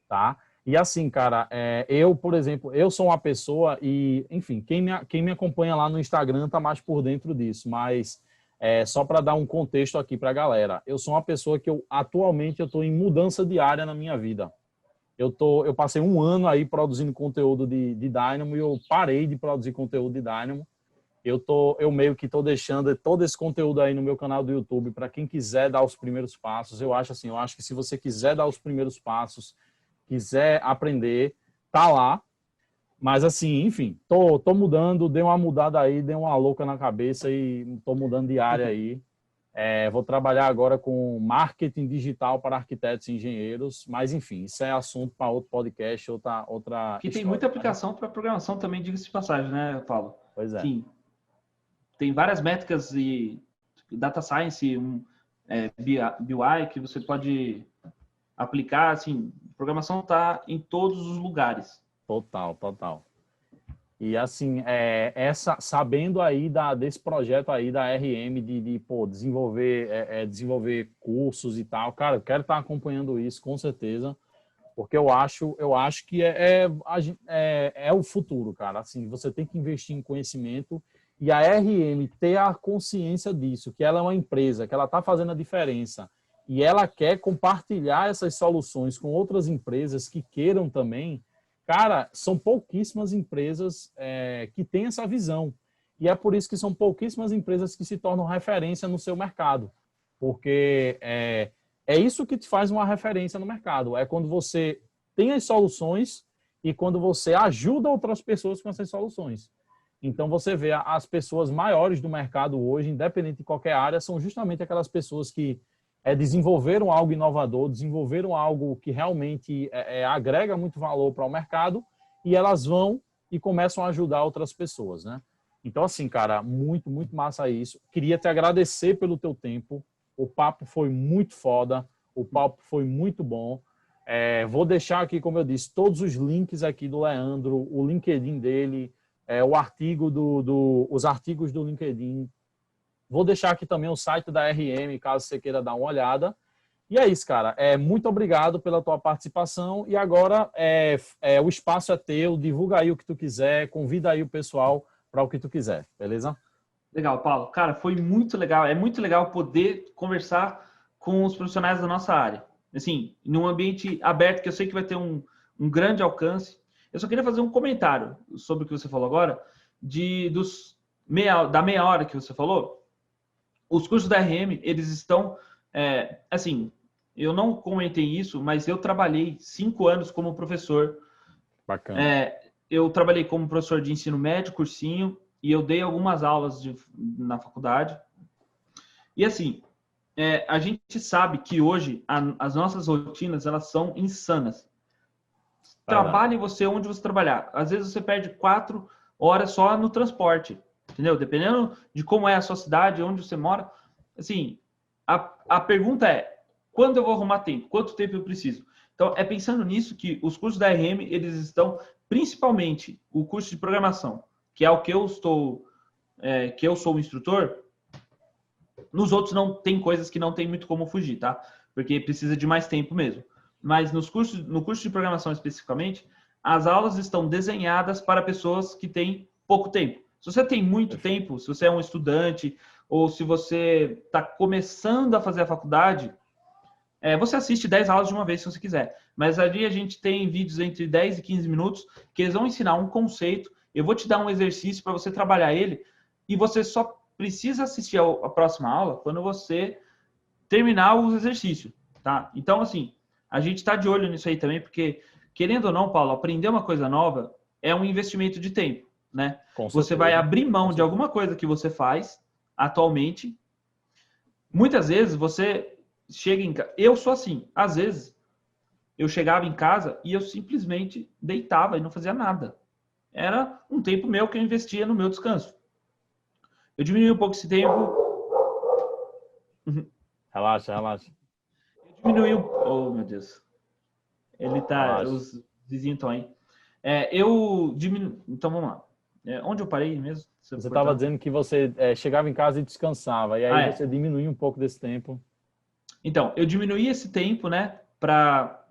tá? E assim, cara, eu, por exemplo, eu sou uma pessoa e, enfim, quem me acompanha lá no Instagram tá mais por dentro disso, mas só para dar um contexto aqui para a galera, eu sou uma pessoa que atualmente eu estou em mudança diária na minha vida. Eu passei um ano aí produzindo conteúdo de Dynamo e eu parei de produzir conteúdo de Dynamo. Eu meio que estou deixando todo esse conteúdo aí no meu canal do YouTube para quem quiser dar os primeiros passos. Eu acho que se você quiser dar os primeiros passos, quiser aprender, tá lá. Mas assim, enfim, tô mudando, dei uma mudada aí, dei uma louca na cabeça e tô mudando de área aí. Vou trabalhar agora com marketing digital para arquitetos e engenheiros, mas enfim, isso é assunto para outro podcast, outra Que tem história, muita né? aplicação para programação também, diga-se de passagem, né, Paulo? Pois é. Sim, tem várias métricas e data science, BI que você pode aplicar, assim, programação está em todos os lugares. Total, total. E assim, sabendo aí desse projeto aí da RM desenvolver cursos e tal, cara, eu quero estar acompanhando isso com certeza, porque eu acho que é o futuro, cara. Assim, você tem que investir em conhecimento e a RM ter a consciência disso, que ela é uma empresa, que ela está fazendo a diferença e ela quer compartilhar essas soluções com outras empresas que queiram também. Cara, são pouquíssimas empresas que têm essa visão. E é por isso que são pouquíssimas empresas que se tornam referência no seu mercado. Porque é isso que te faz uma referência no mercado. É quando você tem as soluções e quando você ajuda outras pessoas com essas soluções. Então, você vê as pessoas maiores do mercado hoje, independente de qualquer área, são justamente aquelas pessoas que desenvolveram algo inovador, desenvolveram algo que realmente agrega muito valor para o mercado e elas vão e começam a ajudar outras pessoas, né? Então, assim, cara, muito, muito massa isso. Queria te agradecer pelo teu tempo. O papo foi muito foda, o papo foi muito bom. Vou deixar aqui, como eu disse, todos os links aqui do Leandro, o LinkedIn dele, os artigos do LinkedIn. Vou deixar aqui também o site da RM, caso você queira dar uma olhada. E é isso, cara. Muito obrigado pela tua participação. E agora o espaço é teu. Divulga aí o que tu quiser. Convida aí o pessoal para o que tu quiser. Beleza? Legal, Paulo. Cara, foi muito legal. É muito legal poder conversar com os profissionais da nossa área. Assim, num ambiente aberto, que eu sei que vai ter um grande alcance. Eu só queria fazer um comentário sobre o que você falou agora, da meia hora que você falou. Os cursos da RM, eles estão, assim, eu não comentei isso, mas eu trabalhei 5 anos como professor. Bacana. Eu trabalhei como professor de ensino médio, cursinho, e eu dei algumas aulas na faculdade. E assim, a gente sabe que hoje as nossas rotinas, elas são insanas. Trabalhe você onde você trabalhar. Às vezes você perde 4 horas só no transporte. Entendeu? Dependendo de como é a sua cidade, onde você mora. Assim, a pergunta é, quando eu vou arrumar tempo? Quanto tempo eu preciso? Então, é pensando nisso que os cursos da RM, eles estão, principalmente o curso de programação, que é o que eu sou o instrutor. Nos outros não tem coisas que não tem muito como fugir, tá? Porque precisa de mais tempo mesmo. Mas no curso de programação especificamente, as aulas estão desenhadas para pessoas que têm pouco tempo. Se você tem muito tempo, se você é um estudante ou se você está começando a fazer a faculdade, você assiste 10 aulas de uma vez se você quiser. Mas ali a gente tem vídeos entre 10 e 15 minutos que eles vão ensinar um conceito. Eu vou te dar um exercício para você trabalhar ele e você só precisa assistir a próxima aula quando você terminar os exercícios, tá? Então, assim, a gente está de olho nisso aí também, porque, querendo ou não, Paulo, aprender uma coisa nova é um investimento de tempo. Né? Você vai abrir mão de alguma coisa que você faz atualmente. Muitas vezes você chega em casa. Eu sou assim. Às vezes eu chegava em casa e eu simplesmente deitava e não fazia nada. Era um tempo meu que eu investia no meu descanso. Eu diminui um pouco esse tempo. Relaxa, relaxa. Eu diminui um. Oh, meu Deus. Ele tá. Relaxa. Os vizinhos estão aí. Eu diminuo. Então vamos lá. Onde eu parei mesmo? Você estava dizendo que você chegava em casa e descansava, e aí você diminuía um pouco desse tempo. Então, eu diminuí esse tempo, né, para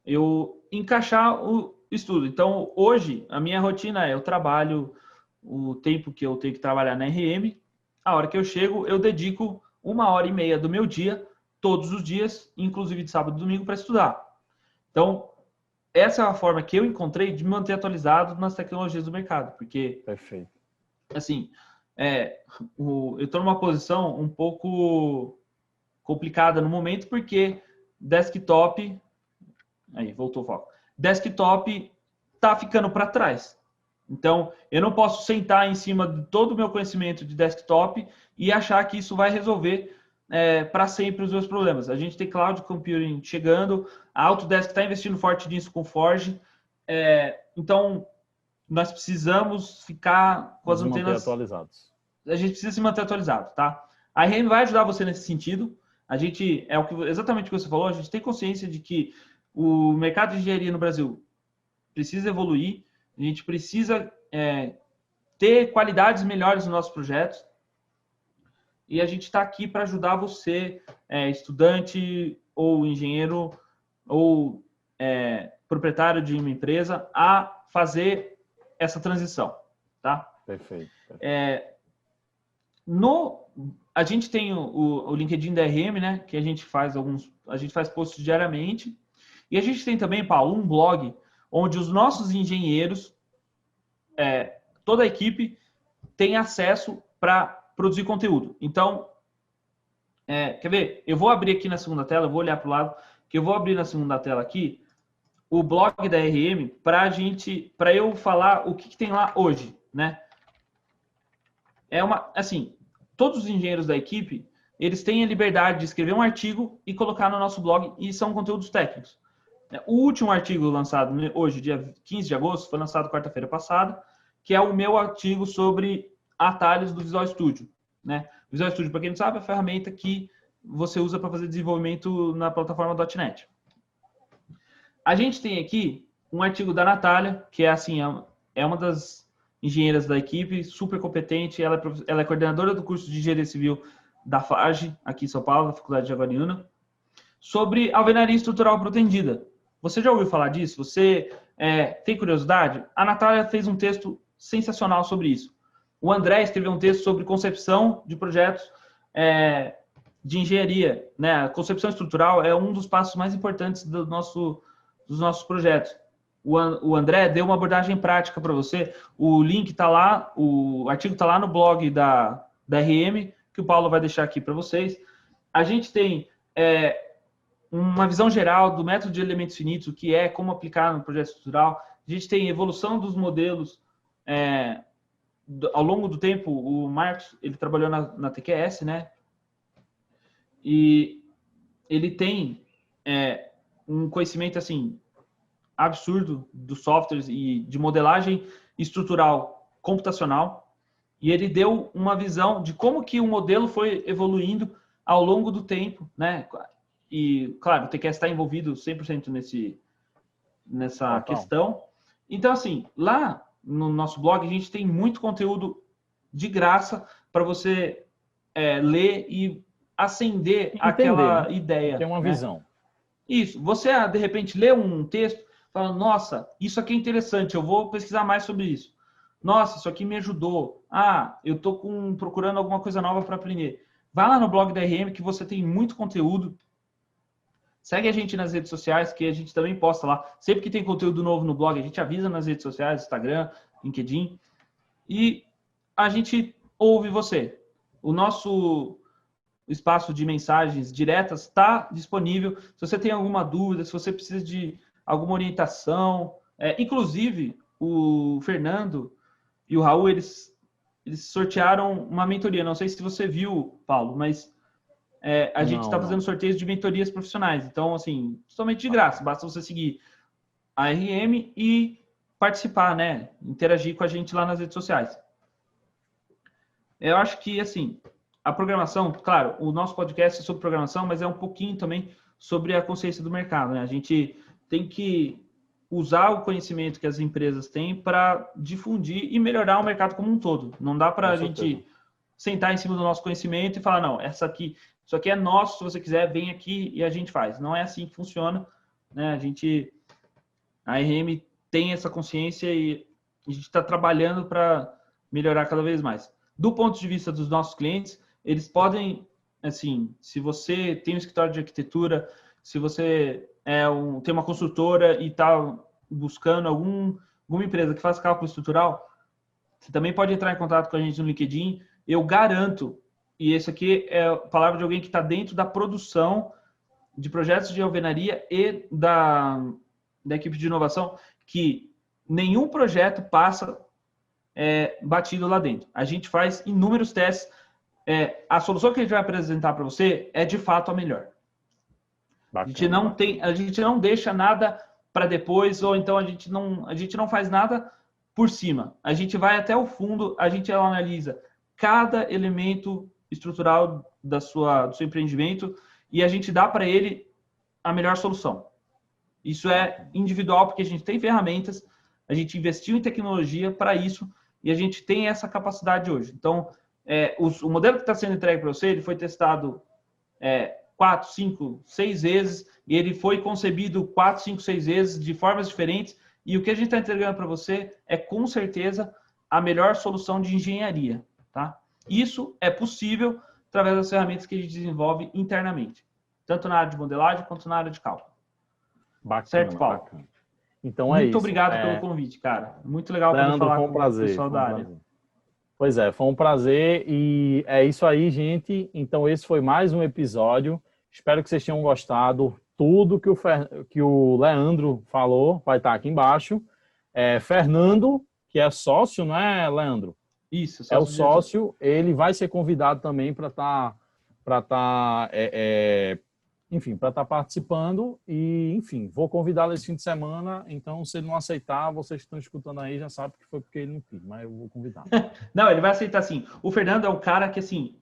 eu encaixar o estudo. Então, hoje, a minha rotina é, eu trabalho o tempo que eu tenho que trabalhar na RM, a hora que eu chego, eu dedico 1h30 do meu dia, todos os dias, inclusive de sábado e domingo, para estudar. Então, essa é a forma que eu encontrei de me manter atualizado nas tecnologias do mercado, porque, Perfeito. assim, eu estou numa posição um pouco complicada no momento, porque desktop, aí voltou o foco, desktop está ficando para trás. Então, eu não posso sentar em cima de todo o meu conhecimento de desktop e achar que isso vai resolver para sempre os meus problemas. A gente tem cloud computing chegando, a Autodesk está investindo forte nisso com Forge. Então, nós precisamos ficar com as antenas... atualizados. A gente precisa se manter atualizado, tá? A RM vai ajudar você nesse sentido. A gente, exatamente o que você falou, a gente tem consciência de que o mercado de engenharia no Brasil precisa evoluir, a gente precisa ter qualidades melhores nos nossos projetos, e a gente está aqui para ajudar você, estudante ou engenheiro ou proprietário de uma empresa, a fazer essa transição, tá? Perfeito. A gente tem o LinkedIn da RM, né? Que a gente faz posts diariamente, e a gente tem também, Paulo, um blog onde os nossos engenheiros, toda a equipe, tem acesso para produzir conteúdo. Então, quer ver? Eu vou abrir aqui na segunda tela, eu vou olhar para o lado, que eu vou abrir na segunda tela aqui o blog da RM para eu falar o que tem lá hoje, né? Assim, todos os engenheiros da equipe, eles têm a liberdade de escrever um artigo e colocar no nosso blog, e são conteúdos técnicos. O último artigo lançado hoje, dia 15 de agosto, foi lançado quarta-feira passada, que é o meu artigo sobre atalhos do Visual Studio, né? O Visual Studio, para quem não sabe, é a ferramenta que você usa para fazer desenvolvimento na plataforma .NET. A gente tem aqui um artigo da Natália, que é uma das engenheiras da equipe, super competente. Ela é coordenadora do curso de Engenharia Civil da FAGE, aqui em São Paulo, da Faculdade de Jaguariúna, sobre alvenaria estrutural protendida. Você já ouviu falar disso? Você tem curiosidade? A Natália fez um texto sensacional sobre isso. O André escreveu um texto sobre concepção de projetos de engenharia, né? A concepção estrutural é um dos passos mais importantes dos nossos projetos. O André deu uma abordagem prática para você. O link está lá, o artigo está lá no blog da RM, que o Paulo vai deixar aqui para vocês. A gente tem uma visão geral do método de elementos finitos, o que é, como aplicar no projeto estrutural. A gente tem evolução dos modelos ao longo do tempo. O Marcos, ele trabalhou na TQS, né? E ele tem um conhecimento, assim, absurdo dos softwares e de modelagem estrutural computacional. E ele deu uma visão de como que o modelo foi evoluindo ao longo do tempo, né? E, claro, o TQS está envolvido 100% nessa questão. Então, assim, lá no nosso blog, a gente tem muito conteúdo de graça para você ler e acender aquela ideia. Tem uma visão. Isso. Você, de repente, lê um texto, fala, nossa, isso aqui é interessante, eu vou pesquisar mais sobre isso. Nossa, isso aqui me ajudou. Eu estou procurando alguma coisa nova para aprender. Vai lá no blog da RM, que você tem muito conteúdo. Segue a gente nas redes sociais, que a gente também posta lá. Sempre que tem conteúdo novo no blog, a gente avisa nas redes sociais, Instagram, LinkedIn. E a gente ouve você. O nosso espaço de mensagens diretas está disponível. Se você tem alguma dúvida, se você precisa de alguma orientação. Inclusive, o Fernando e o Raul, eles sortearam uma mentoria. Não sei se você viu, Paulo, mas a gente está fazendo sorteios de mentorias profissionais. Então, assim, totalmente de graça. Basta você seguir a RM e participar, né? Interagir com a gente lá nas redes sociais. Eu acho que, assim, a programação, claro, o nosso podcast é sobre programação, mas é um pouquinho também sobre a consciência do mercado, né? A gente tem que usar o conhecimento que as empresas têm para difundir e melhorar o mercado como um todo. Não dá para a gente sentar em cima do nosso conhecimento e falar, não, isso aqui é nosso, se você quiser, vem aqui e a gente faz. Não é assim que funciona. né? A RM tem essa consciência e a gente está trabalhando para melhorar cada vez mais. Do ponto de vista dos nossos clientes, eles podem, assim, se você tem um escritório de arquitetura, se você tem uma construtora e está buscando alguma empresa que faça cálculo estrutural, você também pode entrar em contato com a gente no LinkedIn. Eu garanto, e esse aqui é a palavra de alguém que está dentro da produção de projetos de alvenaria e da equipe de inovação, que nenhum projeto passa batido lá dentro. A gente faz inúmeros testes. A solução que a gente vai apresentar para você é de fato a melhor. Bacana. A gente não deixa nada para depois, ou então a gente não faz nada por cima. A gente vai até o fundo, a gente analisa cada elemento estrutural do seu empreendimento e a gente dá para ele a melhor solução. Isso é individual, porque a gente tem ferramentas, a gente investiu em tecnologia para isso e a gente tem essa capacidade hoje. Então, o modelo que está sendo entregue para você, ele foi testado 4, 5, 6 vezes e ele foi concebido 4, 5, 6 vezes de formas diferentes. E o que a gente está entregando para você é, com certeza, a melhor solução de engenharia. Tá? Isso é possível através das ferramentas que a gente desenvolve internamente, tanto na área de modelagem quanto na área de cálculo. Bacana, certo, Paulo? Bacana. Então muito obrigado pelo convite, cara. Muito legal Leandro, poder falar com o pessoal da área. Pois é, foi um prazer e é isso aí, gente. Então esse foi mais um episódio. Espero que vocês tenham gostado. Tudo que o Leandro falou vai estar aqui embaixo. Fernando, que é sócio, não é, Leandro? Isso, é o sócio. Ele vai ser convidado também para estar participando e, enfim, vou convidá-lo esse fim de semana. Então, se ele não aceitar, vocês que estão escutando aí já sabem que foi porque ele não quis, mas eu vou convidar. Não, ele vai aceitar sim. O Fernando é um cara que, assim,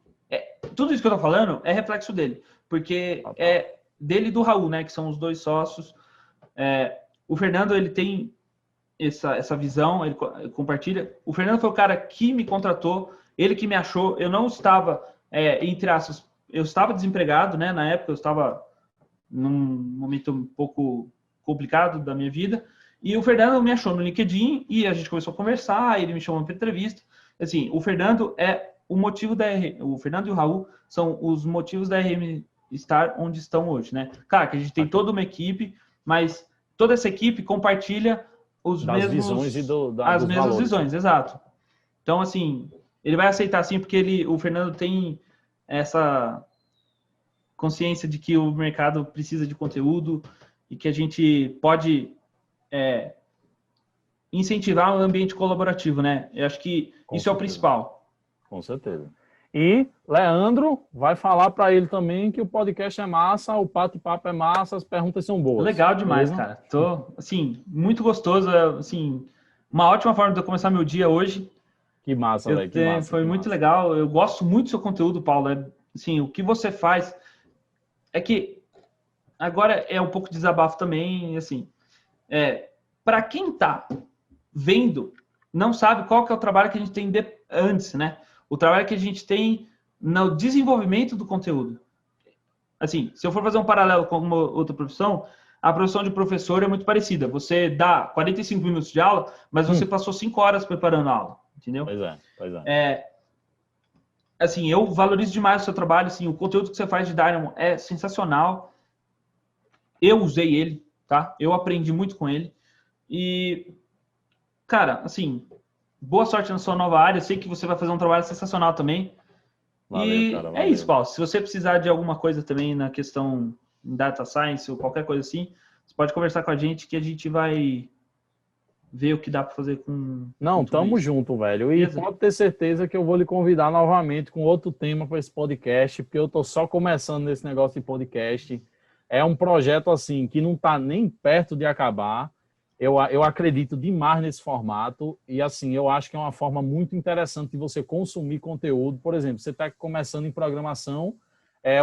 tudo isso que eu tô falando é reflexo dele, porque é dele e do Raul, né, que são os dois sócios. O Fernando, ele tem essa visão, ele compartilha. O Fernando foi o cara que me contratou, ele que me achou. Eu não estava, entre aspas, eu estava desempregado, né? Na época eu estava num momento um pouco complicado da minha vida. E o Fernando me achou no LinkedIn e a gente começou a conversar, ele me chamou para entrevista. Assim, o Fernando é o motivo o Fernando e o Raul são os motivos da RM estar onde estão hoje, né? Claro que a gente tem toda uma equipe, mas toda essa equipe compartilha as mesmas visões, exato. Então, assim, ele vai aceitar sim, porque o Fernando tem essa consciência de que o mercado precisa de conteúdo e que a gente pode incentivar um ambiente colaborativo, né? Eu acho que isso é o principal. Com certeza. E Leandro vai falar para ele também que o podcast é massa, o bate-papo é massa, as perguntas são boas. Legal demais, cara. Tô, assim, muito gostoso, assim, uma ótima forma de eu começar meu dia hoje. Que massa, velho, que massa. Foi muito legal. Eu gosto muito do seu conteúdo, Paulo. Assim, o que você faz é que agora é um pouco de desabafo também, assim, para quem tá vendo, não sabe qual que é o trabalho que a gente tem antes, né? O trabalho que a gente tem no desenvolvimento do conteúdo. Assim, se eu for fazer um paralelo com uma outra profissão, a profissão de professor é muito parecida. Você dá 45 minutos de aula, mas você passou 5 horas preparando a aula, entendeu? Pois é. Assim, eu valorizo demais o seu trabalho, assim, o conteúdo que você faz de Dynamo é sensacional. Eu usei ele, tá? Eu aprendi muito com ele. E, cara, assim, boa sorte na sua nova área. Sei que você vai fazer um trabalho sensacional também. Valeu, cara, valeu. É isso, Paulo. Se você precisar de alguma coisa também na questão data science ou qualquer coisa assim, você pode conversar com a gente que a gente vai ver o que dá para fazer com... Não, tamo junto, velho. E pode ter certeza que eu vou lhe convidar novamente com outro tema para esse podcast, porque eu tô só começando nesse negócio de podcast. É um projeto, assim, que não tá nem perto de acabar. Eu acredito demais nesse formato e, assim, eu acho que é uma forma muito interessante de você consumir conteúdo. Por exemplo, você está começando em programação,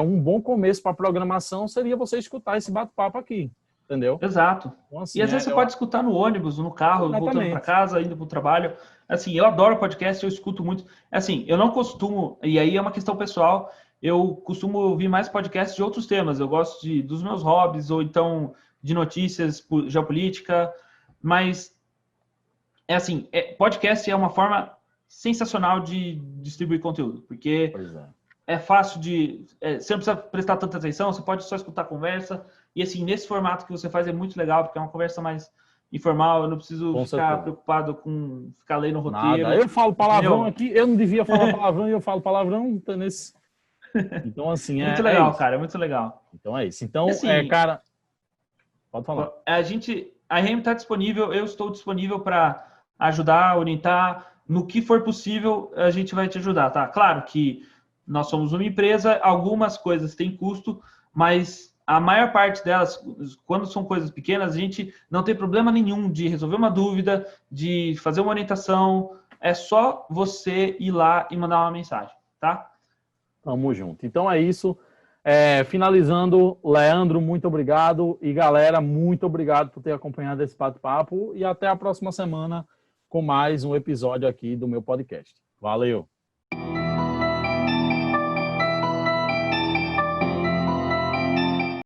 um bom começo para programação seria você escutar esse bate-papo aqui, entendeu? Exato. Então, assim, e às vezes você pode escutar no ônibus, no carro, voltando para casa, indo para o trabalho. Assim, eu adoro podcast, eu escuto muito. Assim, eu não costumo, e aí é uma questão pessoal, eu costumo ouvir mais podcasts de outros temas. Eu gosto dos meus hobbies, ou então de notícias, geopolítica, mas podcast é uma forma sensacional de distribuir conteúdo, porque é fácil você não precisa prestar tanta atenção, você pode só escutar a conversa, e assim, nesse formato que você faz é muito legal, porque é uma conversa mais informal, eu não preciso ficar preocupado com ficar lendo o roteiro. Nada, eu falo palavrão aqui, eu não devia falar palavrão e eu falo palavrão, tá nesse... Então, assim, muito legal, cara, é muito legal. Então é isso. Então, assim, cara, pode falar. A RM está disponível, eu estou disponível para ajudar, orientar, no que for possível, a gente vai te ajudar, tá? Claro que nós somos uma empresa, algumas coisas têm custo, mas a maior parte delas, quando são coisas pequenas, a gente não tem problema nenhum de resolver uma dúvida, de fazer uma orientação, é só você ir lá e mandar uma mensagem, tá? Tamo junto. Então é isso. Finalizando, Leandro, muito obrigado. E galera, muito obrigado por ter acompanhado esse bate-papo. E até a próxima semana com mais um episódio aqui do meu podcast. Valeu!